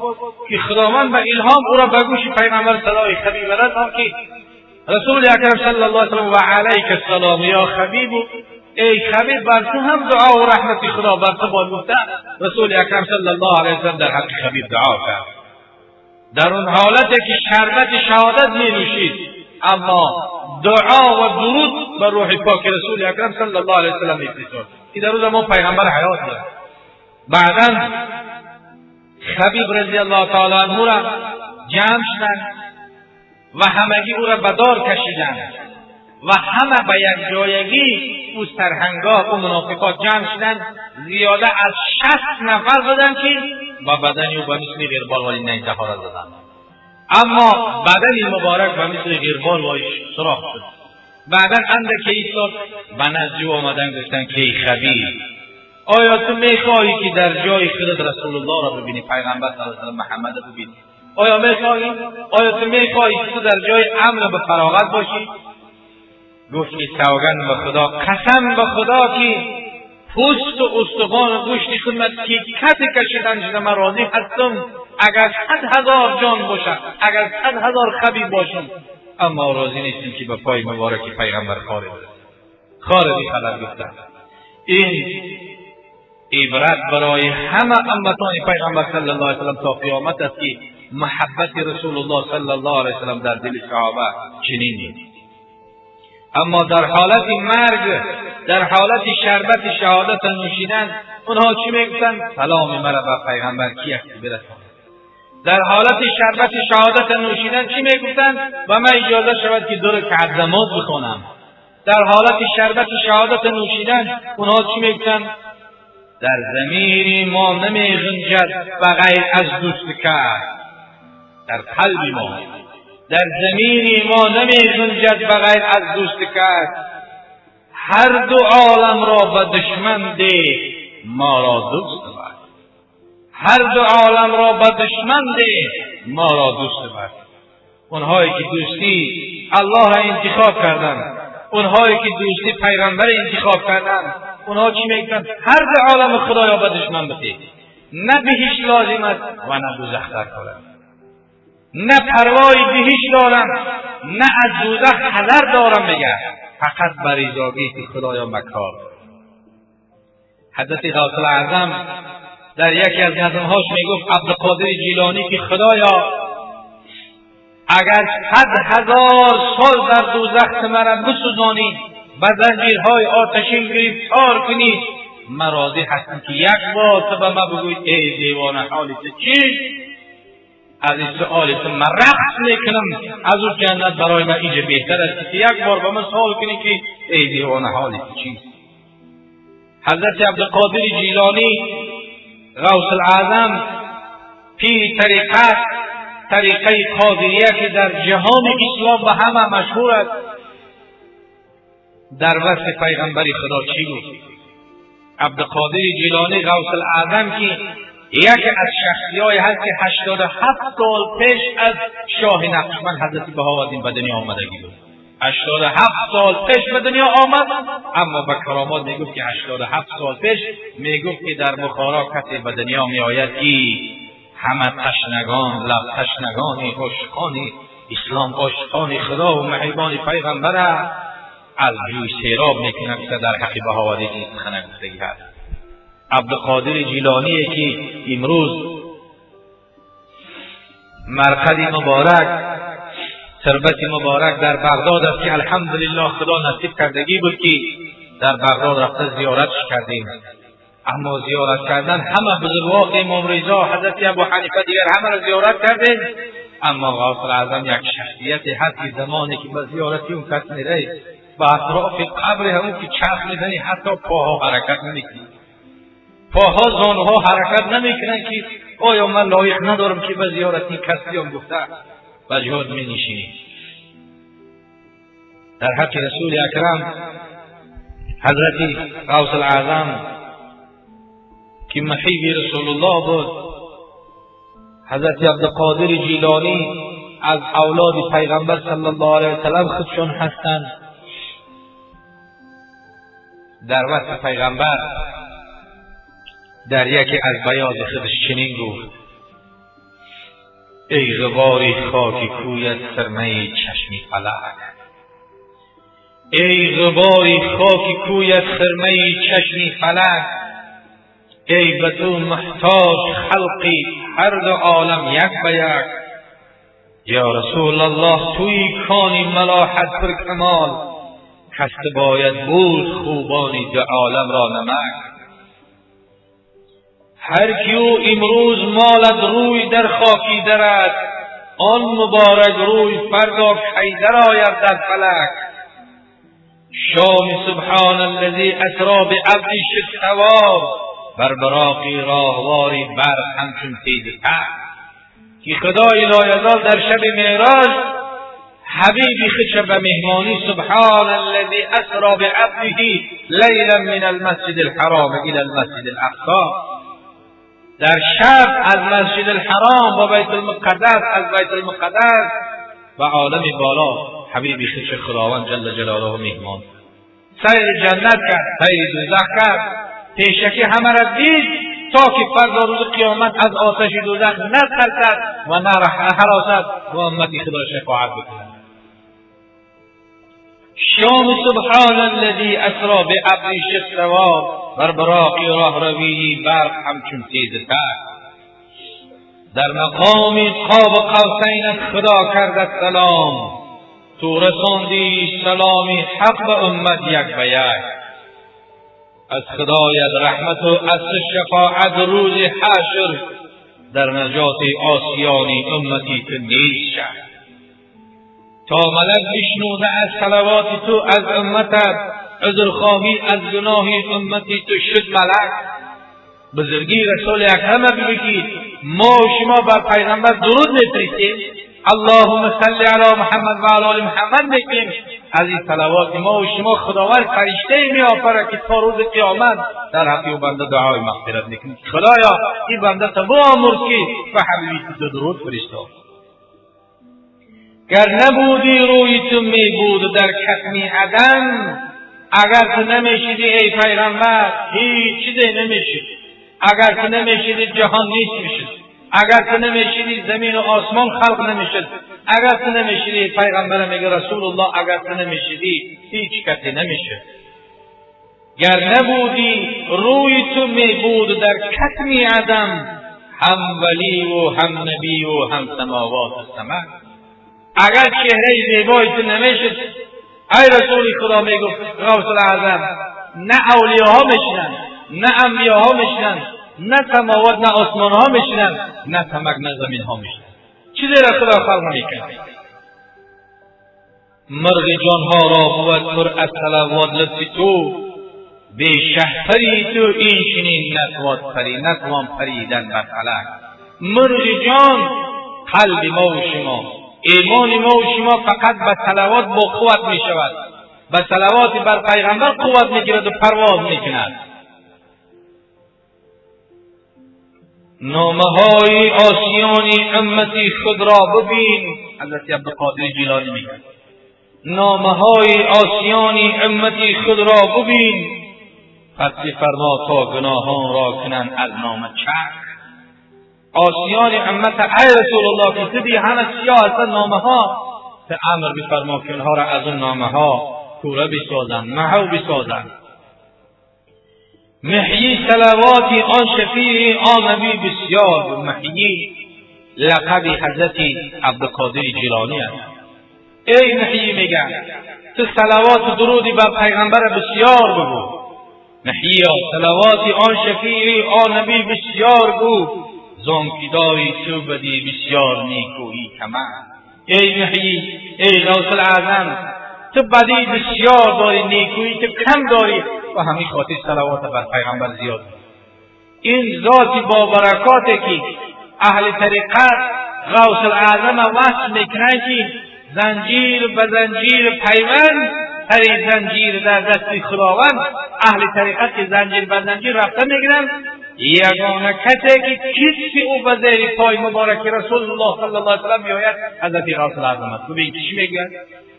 که خداوند به الهام او را به گوش پیغمبر صدای خبیب رساند که رسول اکرم صلی الله علیه وسلم و علیک السلام یا خبیب، ای خبیب بر تو هم دعا و رحمت خدا بر تو باد. رسول اکرم صلی الله علیه وسلم در حق خبیب دعا کرد. در اون حالتی که شربت شهادت می نوشید، اما دعا و درود بر روح پاک رسول اکرم صلی الله علیه وسلم میفرستاد که در روز ما پیغمبر حیات دارد. بعدا خبیب رضی الله تعالی عنه را جمع شدند و همگی او را به دار کشیدند و همه به یک جایگی او سرهنگاه و منافقات جمع شدند. زیاده از 60 نفر بودند که با بدن او به مثل غربال و نیزه ها را زدند، اما بدن مبارک به مثل غربال و سوراخ شد. بعدا اندکی ایستاد به نزد او آمدند گفتند که ای خبیب، آیا تو میخواهی که در جای خودت رسول الله را ببینی، پیغمبر صلی الله علیه و محمد را ببینی؟ آیا میخواهی؟ آیا تو میخواهی که تو در جای امن به فراغت باشی؟ گفت که سوگند به خدا، قسم به خدا که پوست و استخوان و گوشت خدمت که کت کشیدن شده من راضی هستم، اگر 100,000 جان باشد، اگر 100,000 خبیب باشم، اما راضی نیستم که به پای مبارک پیغمبر خارجی خلق گفتن. این عبرت برای همه امتان پیغمبر صلی الله علیه وسلم تا قیامت است که محبت رسول الله صلی الله علیه وسلم در دل صحابه چنین نیست. اما در حالت مرگ، در حالت شربت شهادت نوشیدن، اونها چی میگفتن؟ سلام مرا به پیغمبر کی است برساند. در حالت شربت شهادت نوشیدن چی میگفتن؟ و من اجازه شود که 2 رکعت نماز بخونم. در حالت شربت شهادت نوشیدن اونها چی میگفتن؟ در ضمیر ما نمیغنجد و غیر از دوست کرد، در قلب ما در زمین ما نمی‌گنجد بغیر از دوست کس. هر دو عالم را به دشمن ده، ما را دوست بر. هر دو عالم را به دشمن ده، ما را دوست بر. اونهایی که دوستی الله را انتخاب کردن، اونهایی که دوستی پیغمبر انتخاب کردن، اونها چی میگن؟ هر دو عالم خدایا به دشمن بده. نه بهش لازم است و نه دوزخ در کنند. نه پروای بهش دارم، نه از دوزخ حذر دارم میگه. فقط بر رضایت خدایا مکار. حضرت غوث الاعظم در یکی از نظمهاش میگفت عبدالقادر جیلانی که خدایا اگر 100,000 سال در دوزخ مرا بسوزانی، به زنجیرهای آتشین گرفتار کنی، من راضی هستم که یک بار تو به من بگوید ای دیوانه حالی تو چیست؟ از این سؤال تو من رقص میکنم، از اون جنت برای من اینجا بهتر است که یک بار به من سوال کنی که ای دیوانه حالی تو چیست؟ حضرت عبدالقادر جیلانی غوث الاعظم پیر طریقه قادریه که در جهان اسلام به همه مشهور است، در وصف پیغمبر خدا چی گفت؟ عبدالقادر جیلانی غوث الاعظم که یکی از شخصی‌های هست که 87 سال پیش از شاه نقشبند حضرت بهاءالدین به دنیا آمدگی بود. 87 سال پیش به دنیا آمد، اما به کرامات میگفت که 87 سال پیش میگفت که در بخارا کسی به دنیا میآید که همه تشنگان، لب تشنگان، عاشقان اسلام، عاشقان خدا و محبان پیغمبر از جوی سیراب میکنند که در حق بهاءالدین سخن گفتگی هست. عبدالقادر جیلانی که امروز مرقد مبارک، ثروت مبارک در بغداد است که الحمدلله خدا نصیب کردگی بود که در بغداد رفته زیارتش کردیم. اما زیارت کردن همه بزرگوار امام رضا، حضرت ابو حنیفه دیگر همه را زیارت کردیم، اما غوث الاعظم یک شخصیت هست که زمانی که به زیارتی اون کس میره به اطراف قبر همون که چرخ میزنی حتی پاها حرکت نمیکنی، پاها زانوها حرکت نمیکنن که آیا من لایق ندارم که به زیارت این کس بیام گفته و جهاد می نشینی. در حق رسول اکرم حضرت غوث الاعظم که محیب رسول الله بود، حضرت عبدالقادر جیلانی از اولاد پیغمبر صلی الله علیه وسلم خودشون هستند. در وصف پیغمبر در یکی از بیاض خودش چنین گفت: ای غباری خاکی کویت سرمه چشمی فلک، ای غباری خاکی کویت سرمه چشمی فلک، ای به تو محتاج خلقی هر دو عالم یک به یک. یا رسول الله توی کانی ملاحت پر کمال، کست باید بود خوبانی دو عالم را نمک. هر کیو امروز مالد روی در خاکی درد، آن مبارک روی فردا حیدر آید در فلک. شام سبحان الذی اسری بعبدی شد ثواب، بر براقی راهواری برق همچون تیز تر. که خدای لایزال در شب معراج حبیبی خود به مهمانی سبحان الذی اسری بعبده لیلا من المسجد الحرام الى المسجد الاقصی، در شب از مسجد الحرام با بیت المقدس، از بیت المقدس و عالم بالا حبیبی خود خداوند جل جلاله مهمان سیر جنت کرد، سیر دوزخ کرد، پیشکی همه را دید تا که فردا روز قیامت از آتش دوزخ نترسد و نهراسد و امتی خدا شفاعت بکند. شام سبحان الذی اسری بعبدی شد ثواب، بر براقی راه روی برق همچون تیز تر. در مقام قاب قوسین خدا کرد سلام، تو رساندی سلامی حق به امت یک به یک. از خدایت رحمت و از شفاعت روز حشر، در نجات آسیانی امتی تو نیز شد. تا ملک بشنوده از صلوات تو از امتت، عذرخواهی از گناه امتی تو شد ملک. بزرگی رسول اکرم بگی ما و شما بر پیغمبر درود میفرستیم، اللهم صل علی محمد و علی آل محمد میگیم، از این صلوات ما و شما خداوند فرشته میآفره که تا روز قیامت در حق او بنده دعای مغفرت میکنه. خدایا این بنده تا بامر که و حبیبی تو درود فرستا. گر نبودی روی تو میبود در کتمی عدم، اگر تو نمیشیدی ای پیغمبر هیچ چیزی نمیشید. اگر تو نمیشیدی جهان نیست میشد. اگر تو نمیشیدی زمین و آسمان خلق نمیشد. اگر تو نمیشیدی پیغمبر میگه رسول الله اگر تو نمیشیدی هیچ کسی نمیشد. گر نبودی روی تو میبود در کتمی عدم، هم ولی و هم نبی و هم سماوات و سماء. اگر چهره زیبای تو نمیشد ای رسول خدا میگفت غوث الاعظم نه اولیاها میشنن، نه انبیاها میشنن، نه سماوات نه آسمان ها میشنن، نه سمک نه زمین ها میشنن. چیزی را خدا خلق میکنه. مرغ جان ها را بود پر از صلوات لطف تو، به شهپری تو این چنین نتوان پریدن بر فلک. مرغ جان قلب ما و شما، ایمان ما و شما فقط به صلوات با قوت می شود. به صلوات بر پیغمبر قوت می گیرد و پرواز می کند. نامه های آسیانی امتی خود را ببین. حضرت عبدالقادر جیلانی می گوید نامه های آسیانی امتی خود را ببین، پس فرما تا گناهان را کنن از نام چک. آسیان امت ای رسول الله که دیدی همه سیاه هستن نامه ها، تو امر بفرما که اونها را از اون نامه ها کوره بسازن، محو بسازن. محیی صلواتی آن شفیع آن نبی بسیار. محیی لقب حضرت عبدالقادر جیلانی است. ای محیی میگن تو صلوات درودی بر پیغمبر بسیار بگو. محیی صلواتی آن شفیع آن نبی بسیار گو، زانکی داری تو بدی بسیار نیکویی کمند. ای محیی ای غوث الاعظم تو بدی بسیار داری نیکویی تو کم داری و همین خاطر صلوات بر پیغمبر زیاد. این ذاتی با برکاتی که اهل طریقت غوث الاعظم وصف میکنن که زنجیر به زنجیر پیوند هر زنجیر در دست خداوند. اهل طریقت که زنجیر به زنجیر رفته میگیرن، یگانه کسی که کسی او به زیر پای مبارک رسول الله صلی الله علیه وسلم میآید حضرت غوث الاعظم است. ببین چی میگن؟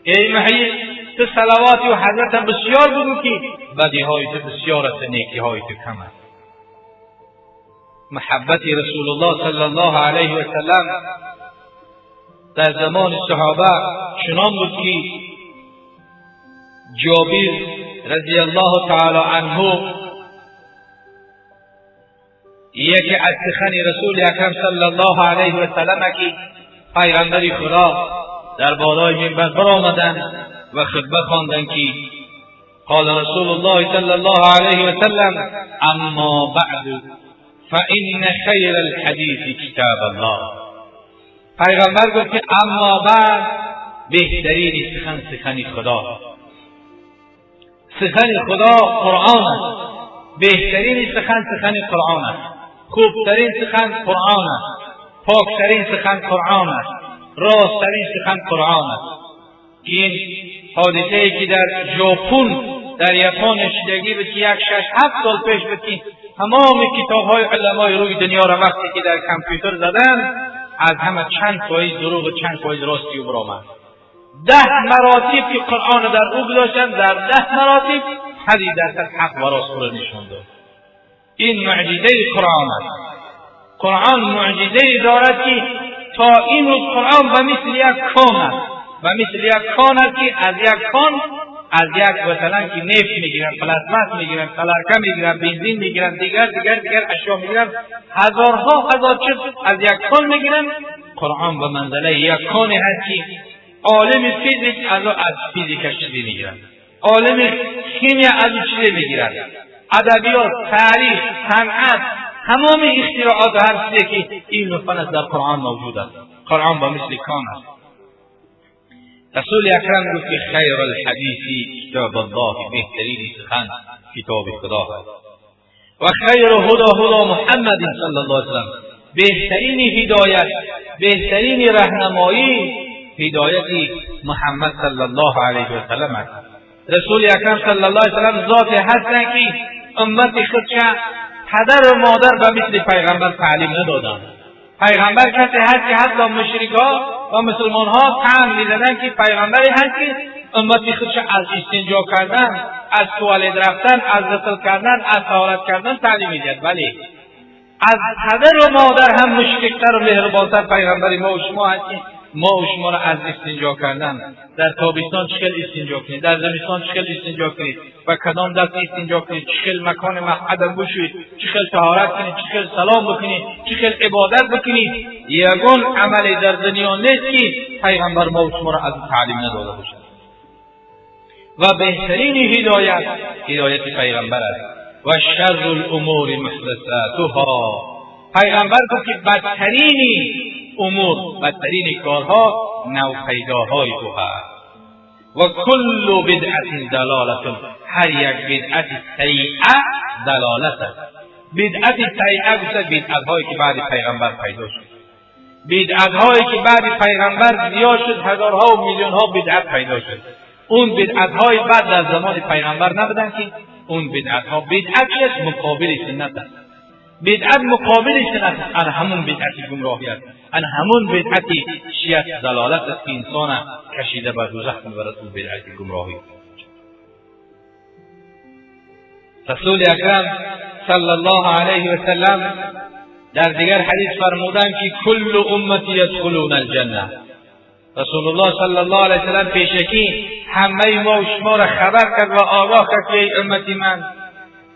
ای محیی تو صلواتی و حضرت بسیار بگو که بدی های تو بسیار است، نیکی های تو کم است. محبت رسول الله صلی الله علیه و سلم در زمان صحابه چنان بود که جابر رضی الله تعالی عنه یکی از سخن رسول اکرم صلی الله علیه و سلم که پیغمبر خدا در بالای منبر برآمدند و خطبه خواندند که قال رسول الله صلی الله علیه و سلم اما بعد فإن خیر الحدیث کتاب الله. پیغمبر گفت که اما بعد بهترین سخن خدا، سخن خدا قرآن است. بهترین سخن قرآن است. خوبترین سخن قرآن است. پاکترین سخن قرآن است. راستترین سخن قرآن است. این حادثه‌ای که در ژاپن در یپن شدگی بود که 6-7 سال پیش بود که تمام کتاب‌های علمای روی دنیا را وقتی که در کامپیوتر زدن از همه چند پاییز دروغ و چند پاییز راستی او برآمد. 10 مراتب که قرآن در او گذاشتن، در 10 مراتب 100% حق و راست را نشان داد. این معجزه قرآن است. قرآن معجزه دارد که تا این روز قرآن به مثل یک کان است، و مثل یک کان است که از یک کان از یک مثلا که نفت میگیرن، پلاسماس میگیرن، کلرکه میگیرن، بنزین میگیرن، دیگر اشیا میگیرن، هزارها هزار چیز از یک کان میگیرن. قرآن به منزله یک کانی هست که عالم فیزیک از فیزیک چیزی میگیرن، عالم شیمی از چیزی میگیرن، ادبیات، تاریخ، صنعت، تمام اختراعات و هر چیزی که علم و فن در قرآن موجود است. قرآن با مثل کان است. رسول اکرم گفت که خیر الحدیث کتاب الله، بهترین سخن کتاب خدا است. و خیر هدی محمد صلی الله علیه و سلم، بهترین هدایت، بهترین راهنمایی هدایت محمد صلی الله علیه و سلم است. رسول اکرم صلی الله علیه و سلم ذاتی هستند که امت خودش پدر و مادر به مثل پیغمبر تعلیم ندادند. پیغمبر کسی هست که حتی مشرک‌ها و مسلمان‌ها طعن می‌زدند که پیغمبری هست که امت خودش از استنجا کردن، از توالت رفتن، از غسل کردن، از طهارت کردن تعلیم می‌دهد. ولی از پدر و مادر هم مشرک‌تر و مهربان‌تر پیغمبر ما و شما هست که ما و شما را از استنجا کردن، در تابستان چکل استنجا کنید، در زمستان چکل استنجا کنید، و کدام دست استنجا کنید، چکل مکان مقعد بشوید، چکل طهارت کنید، چکل سلام بکنید، چکل عبادت بکنید. یگان عمل در دنیا نیست که پیغمبر ما و شما را از تعلیم نداده باشد. و بهترین هدایت پیغمبر است. و شر الامور محدثاتها، پیغمبر گفت که بدترین امور، بدترین کارها نوپیداهای او هست. و کل بدعت دلالت، هر یک بدعت سیئه دلالت است. بدعت سیئه گفت بدعت هایی که بعد پیغمبر پیدا شد، بدعت هایی که بعد پیغمبر زیاد شد، هزارها و میلیون ها بدعت پیدا شد. اون بدعت های بعد در زمان پیغمبر نبودن که اون بدعت ها، بدعت است مقابل سنت است. بدعت مقابل سنت است، ان همون بدعت گمراهی است، ان همون بدعت شیعت دلالت است که انسان کشیده به دوزخ میبرد. اون بدعت گمراهی. رسول اکرم صلی الله علیه و سلم در دیگر حدیث فرمودند که کل امتی یدخلون الجنه. رسول الله صلی الله علیه و سلم پیشکی همه ما و شما را خبر کرد و آگاه کرد که ای امتی من،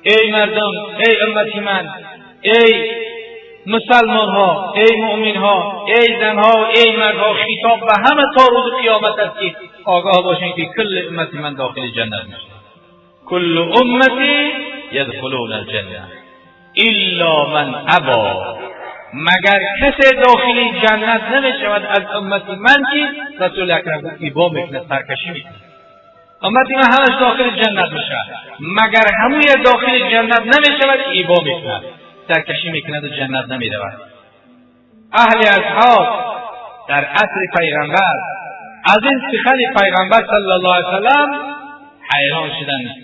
ای مردم، ای امتی من، ای مسلمان ها، ای مؤمن ها، ای زن ها و ای مرد ها، خطاب به همه تا روز قیامت است که آگاه باشین که کل امتی من داخل جنت میشه. کل امتی یدخلون الجنه الا من ابا، مگر کسی داخل جنت نمیشود از امتی من که رسول اکرم ایبا میکنه، سرکشی میکنه. امتی من همش داخل جنت میشه، مگر هموی داخل جنت نمیشود ایبا میکنه، سرکشی میکنه و جنت نمیرود. اهل اصحاب در عصر پیغمبر از این سخن پیغمبر صلی الله علیه وسلم حیران شدند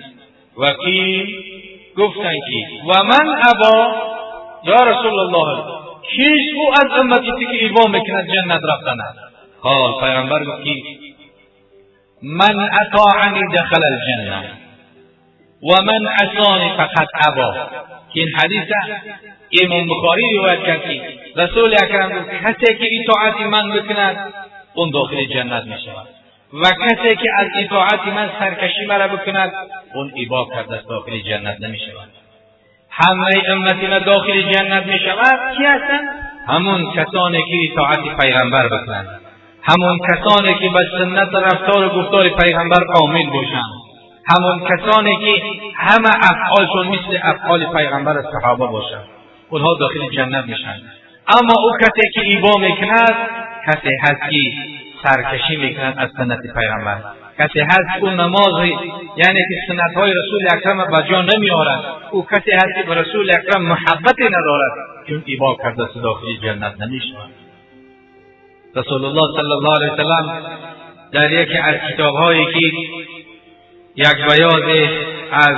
و گفتند که و من ابا، یا رسول الله کیش او از امتی که ایبا میکند جنت رفتن است؟ قال، پیغمبر گفت که من اطاعنی دخل الجنه و من عصانی فقط ابا. که این حدیث امام بخاری روایت کرد که رسول اکرم گفت کسی که اطاعت من بکند اون داخل جنت میشود و کسی که از اطاعت من سرکشی مرا بکند اون ایبا کرده داخل جنت نمیشود. همه امتی من داخل جنت میشود. کی هستند؟ همون کسانی که اطاعت پیغمبر بکنند، همون کسانی که به سنت رفتار و گفتار پیغمبر عامل باشند، همون کسانی که همه افعالشون مثل افعال پیغمبر صحابه باشند، اونها داخل جنت میشن. اما او کسی که ایبا میکند کسی هست که سرکشی میکند از سنت پیغمبر، کسی هست که اون نماز یعنی که سنت های رسول اکرم به جا نمیآورد، او کسی هست که به رسول اکرم محبتی ندارد، چون ایبا کرده است داخل جنت نمیشود. رسول الله صلی الله علیه وسلم در یکی از کتاب‌هایی که یک بیان از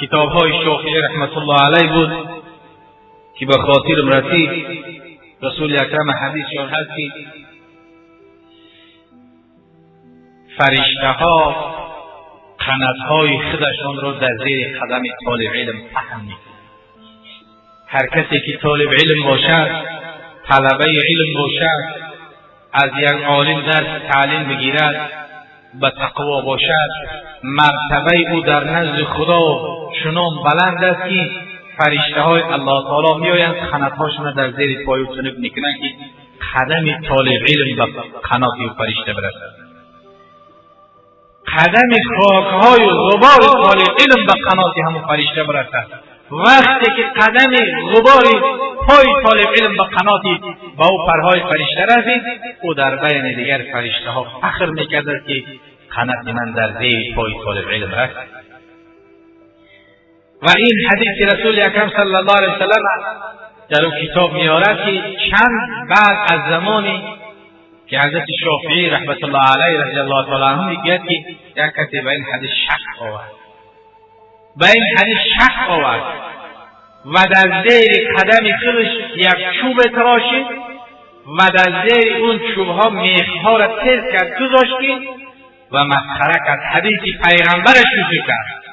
کتاب‌های شافعی رحمت الله علیه بود که به خاطرم رسید، رسول اکرم حدیثشان هست که فرشته‌ها قنات‌های خودشان را در زیر قدم طالب علم پهن می‌کنند. هر کسی که طالب علم باشد، طلبه علم باشد، از یک عالم درس تعلیم بگیرد، به تقوا باشد، مرتبه او در نزد خدا چنان بلند است که فرشته های الله تعالی میآیند قنات‌هاشون در زیر پای او چنب میکنند که قدم طالب علم به قنات او فرشته برسد. قدم خاک‌های غبار طالب علم به قنات همون فرشته برسد. وقتی که قدم غبار پای طالب علم به قناتی با او پرهای فرشته رسید، او در بین دیگر فرشته ها فخر میکرد که قنات من در زیر پای طالب علم رسید. و این حدیث رسول اکرم صلی الله علیه وسلم در اون کتاب میارد که چند بعد از زمانی که حضرت شافعی رحمت الله علیه رضی الله تعالی عنه میگه که یک کسی به این حدیث شک آورد، به این حدیث شک آورد و در زیر قدم خودش یک چوب تراشید و در زیر اون چوبها میخها را تیز کرد گذاشت و مسخره کرد، حدیث پیغمبرش شروع کرد.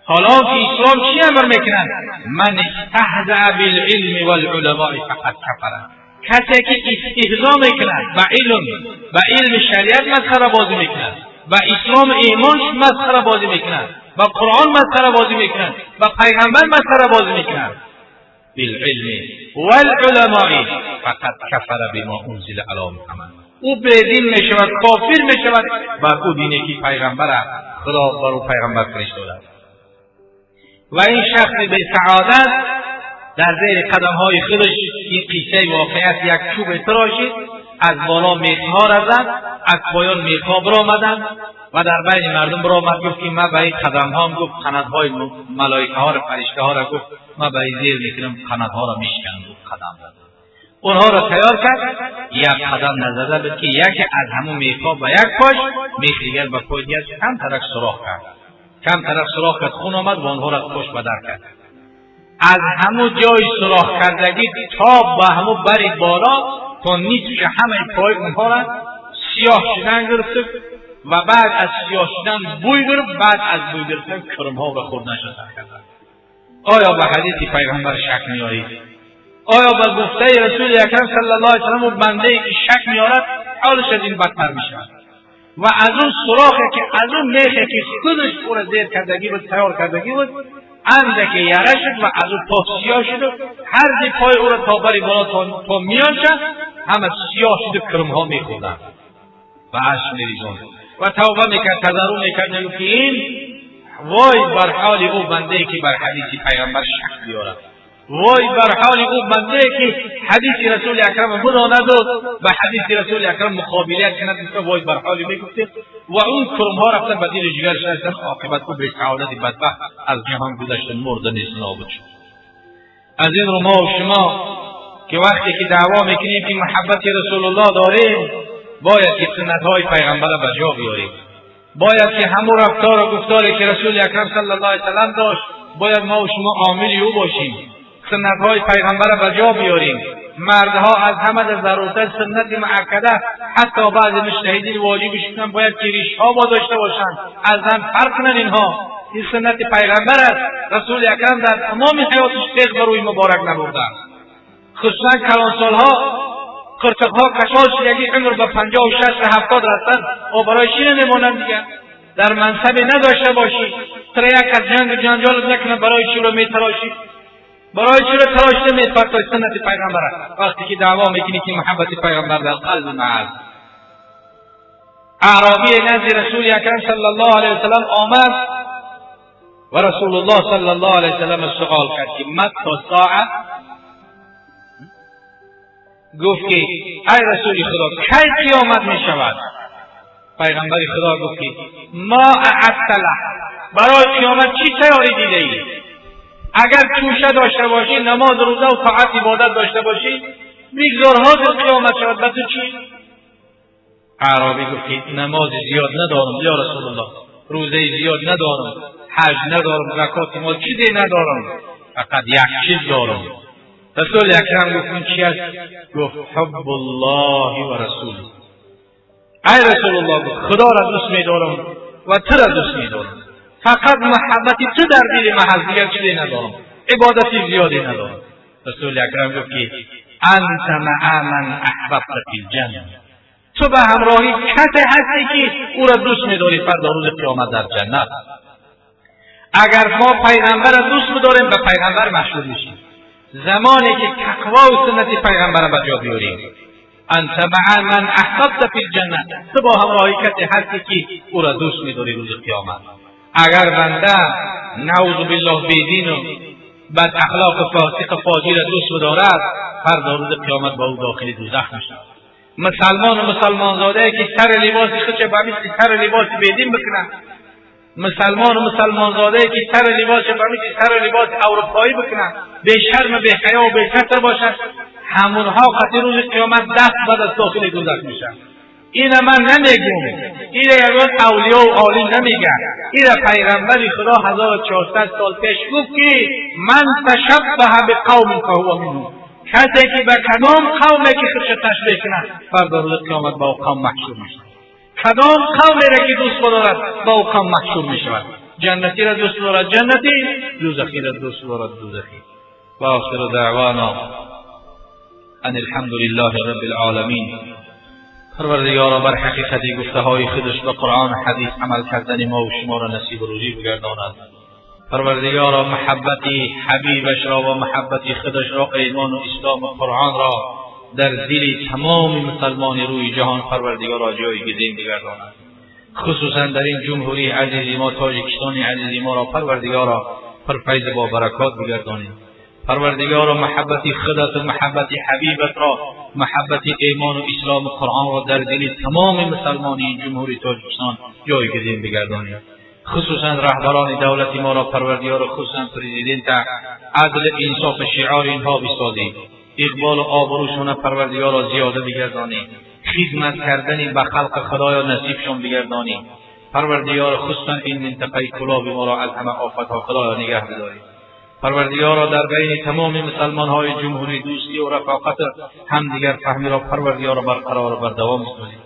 حالا که اسلام چی امر میکنند؟ من استهزأ بالعلم والعلماء فقد کفر. کسی که استهزا میکند به علم شریعت مسخره بازی میکند، به اسلام ایمانش مسخره بازی میکند، به قرآن مسخره بازی میکند، به پیغمبر مسخره بازی میکند. بالعلم والعلماء فقد کفر بما انزل علی محمد. او بدین میشود، کافر میشود بر او دینی که پیغمبر خدا بر او پیغمبر فرستاده است. و این شخص به سعادت در زیر قدمهای خودش این قصه واقعیت یک چوب تراشید، از بالا میخها را زد، از پایان میخها برآمدند و در بین مردم برآمد گفت که من به این قدمها گفت قناتهای ملائکه ها را، فرشته ها را گفت من به این زیر میکنم قناتها را میشکنم. گفت قدم زد، اونها را تیار کرد، یک قدم نزده بود که یکی از همون میخها به یک پاش، میخ دیگر به پای دیگر کم طرف سوراخ کرد، کم طرف سوراخ کرد، خون آمد و آنها را پشت به در کرد. از همون جای سوراخ کردگی تا به همون بری بالا تا نیست همه پای اونها را سیاه شدن گرفت و بعد از سیاه شدن بوی گرفت، بعد از بوی گرفتن کرمها به خود نشد کرد. آیا به حدیث پیغمبر شک میارید؟ آیا به گفته رسول اکرم صلی الله علیه و سلم بنده ای که شک میارد حالش از این بدتر میشود؟ و از اون سوراخی که از اون میخی که خودش او را زیر کردگی بود، تیار کردگی بود، اندکی یره شد و از اون پا سیاه شد، هر دی پای او را تا بری بالا تا میان شد همه سیاه شد و کرمها میخوردن و عشق میریزند و توبه میکرد، تضرع میکرد، میگفت که این وای بر حال او بنده ای که بر حدیث پیغمبر شک بیارد، وای بر حال او بنده ای که حدیث رسول اکرم خدا نداد و حدیث رسول اکرم مقابلیت کند، وای بر حال میگفته و اون کرمها رفتن به دل جگرش رسیدن، عاقبت او به سعادت بدبخت از جهان گذشت، مرده نیست، نابود شد. از این رو ما و شما که وقتی که دعوا میکنیم که محبت رسول الله داریم، باید که سنت‌های پیغمبر را به جا بیاریم، باید که همون رفتار و گفتاری که رسول اکرم صلی الله علیه و سلم داشت باید ما و شما عامل او باشیم، سنت‌های پیغمبر را به جا بیاریم. مردها از همه ضرورت سنت مؤکده، حتی بعضی مجتهدین واجبش کنن باید که ریش‌ها داشته باشند، از زن فرق کنن. اینها این سنت پیغمبر است. رسول اکرم در تمام حیاتش تیغ بر روی مبارک نبردن، خصوصا کلانسالها قرطقها کشال شدگی عمر به 50 و 60 و 70 رسن و برای چی نمیمونن دیگر؟ در منصبی نداشته باشی، سر یک از جنگ جنجال نکنه، برای چی رو میتراشی؟ برای چی رو تراشته میتفرد؟ سنت پیغمبر است. وقتی که دعوا میکنی که محبت پیغمبر در قلب معز. اعرابی نزد رسول اکرم صلی الله علیه وسلم آمد و رسول الله صلی الله علیه وسلم سوال کرد که متی ساعه؟ گفت که ای رسول خدا کی قیامت می شود؟ پیغمبر خدا گفت که ما اعدت له، برای قیامت چی تیاری دیده ای؟ اگر توشه داشته باشی، نماز روزه و طاعت عبادت داشته باشی، میگذار حاضر قیامت شود، به تو چی؟ اعرابی گفت که نماز زیاد ندارم یا رسول الله، روزه زیاد ندارم، حج ندارم، زکات مال چیزی ندارم، فقط یک چیز دارم. رسول اکرم گفت چی است؟ گفت حب الله و رسول. ای رسول الله، خدا را دوست می‌دارم و تو را دوست می‌دارم، فقط محبتی تو در دل من هست، دیگر چیزی ندارم، عبادتی زیادی ندارم. رسول اکرم گفت که انت مع من احببت فی الجنه، تو به همراهی کسی هستی که او را دوست می‌داری فردا روز قیامت در جنت. اگر ما پیغمبر را دوست بداریم به پیغمبر مشهور میشیم، زمانی که تقوا و سنت پیغمبر را به جا بیاریم. انت مع من احببت فی الجنه، تو با همراهی کسی هستی که او را دوست می‌داری روز قیامت. اگر بنده نعوذ بالله بیدین و بد اخلاق فاسق فاجر را دوست بدارد، فردا روز قیامت با او داخل دوزخ میشود. مسلمان و مسلمان زاده که سر لباس خودش به مثل سر لباس بیدین بکنه، مسلمان و مسلمان زاده که سر لباس فهمید سر لباس اروپایی بکنن، به شرم به حیا و به ستر باشن، همونها قطعی روز قیامت دست بعد از داخل دوزخ میشن. اینه من نمیگم، اینه یکان اولیاء و عالی نمیگن، اینه پیغمبر خدا 1400 سال پیش گفت که من تشبه به قوم فهو منهم، کسی که به کدام قومی که خودش تشبیه کنه فردا روز قیامت با قوم محشور میشه. کدام قومی را که دوست دارد با قوم محشور میشود. جنتی را دوست دارد جنتی، دوزخی را دوست دارد دوزخی. و آخر دعوانا ان الحمد لله رب العالمین. پروردگارا بر حقیقتی گفته های خودش به قرآن و حدیث عمل کردن ما و شما را نصیب و روزی بگرداند. پروردگارا محبتی حبیبش را و محبتی خودش را، ایمان و اسلام و قرآن را در دل تمام مسلمان روی جهان پروردگارا جایگزین بگرداند. خصوصا در این جمهوری عزیز ما تاجیکستان عزیز ما را پروردگارا پرفیض با برکات بگردانید. پروردگارا محبتی خودت و محبتی حبیبت را، محبتی ایمان و اسلام و قرآن را در دل تمام مسلمانی جمهوری تاجیکستان جایگزین بگردانید. خصوصا رهبران دولتی ما را پروردگار، خصوصا پرزیدنت، عدل انصاف شعار اینها بسازید. اقبال و آبروشون پروردگار را زیاده بگردانید. خدمت کردن به خلق خدایا نصیبشون بگردانید. پروردگار خصوصا این منطقه کلاب ما را از همه آفتها خدایا نگه بدارید. پروردگار در بین تمام مسلمان های جمهوری دوستی و رفاقت همدیگر فهمی را پروردگار برقرار و بردوام سازید.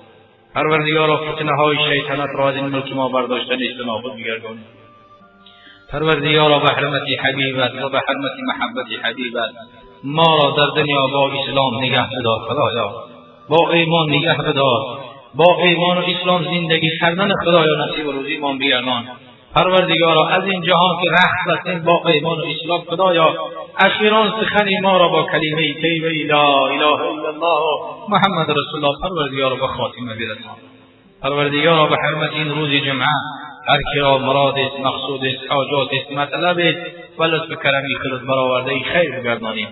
پروردگار فتنه های شیطنت را از این ملک ما برداشته نیست و نابود بگردانید. پروردگار به حرمت حبیبت و به حرمت محبت حبیبت ما را در دنیا با اسلام نگه بدار خدایا، با ایمان نگه بدار، با ایمان و اسلام زندگی کردن خدایا نصیب و روزی ما بگردان. پروردگارا از این جهان که رخت بستیم با ایمان و اسلام خدایا، اخیران سخن ما را با کلمه طیبه لا اله الا الله محمد رسول الله پروردگارا به خاتمه برسان. پروردگارا به حرمت این روز جمعه هر کی را مراد است، مقصود است، حاجات است، مطلب است و لطف کرمی خودت برآورده خیر بگردانیم.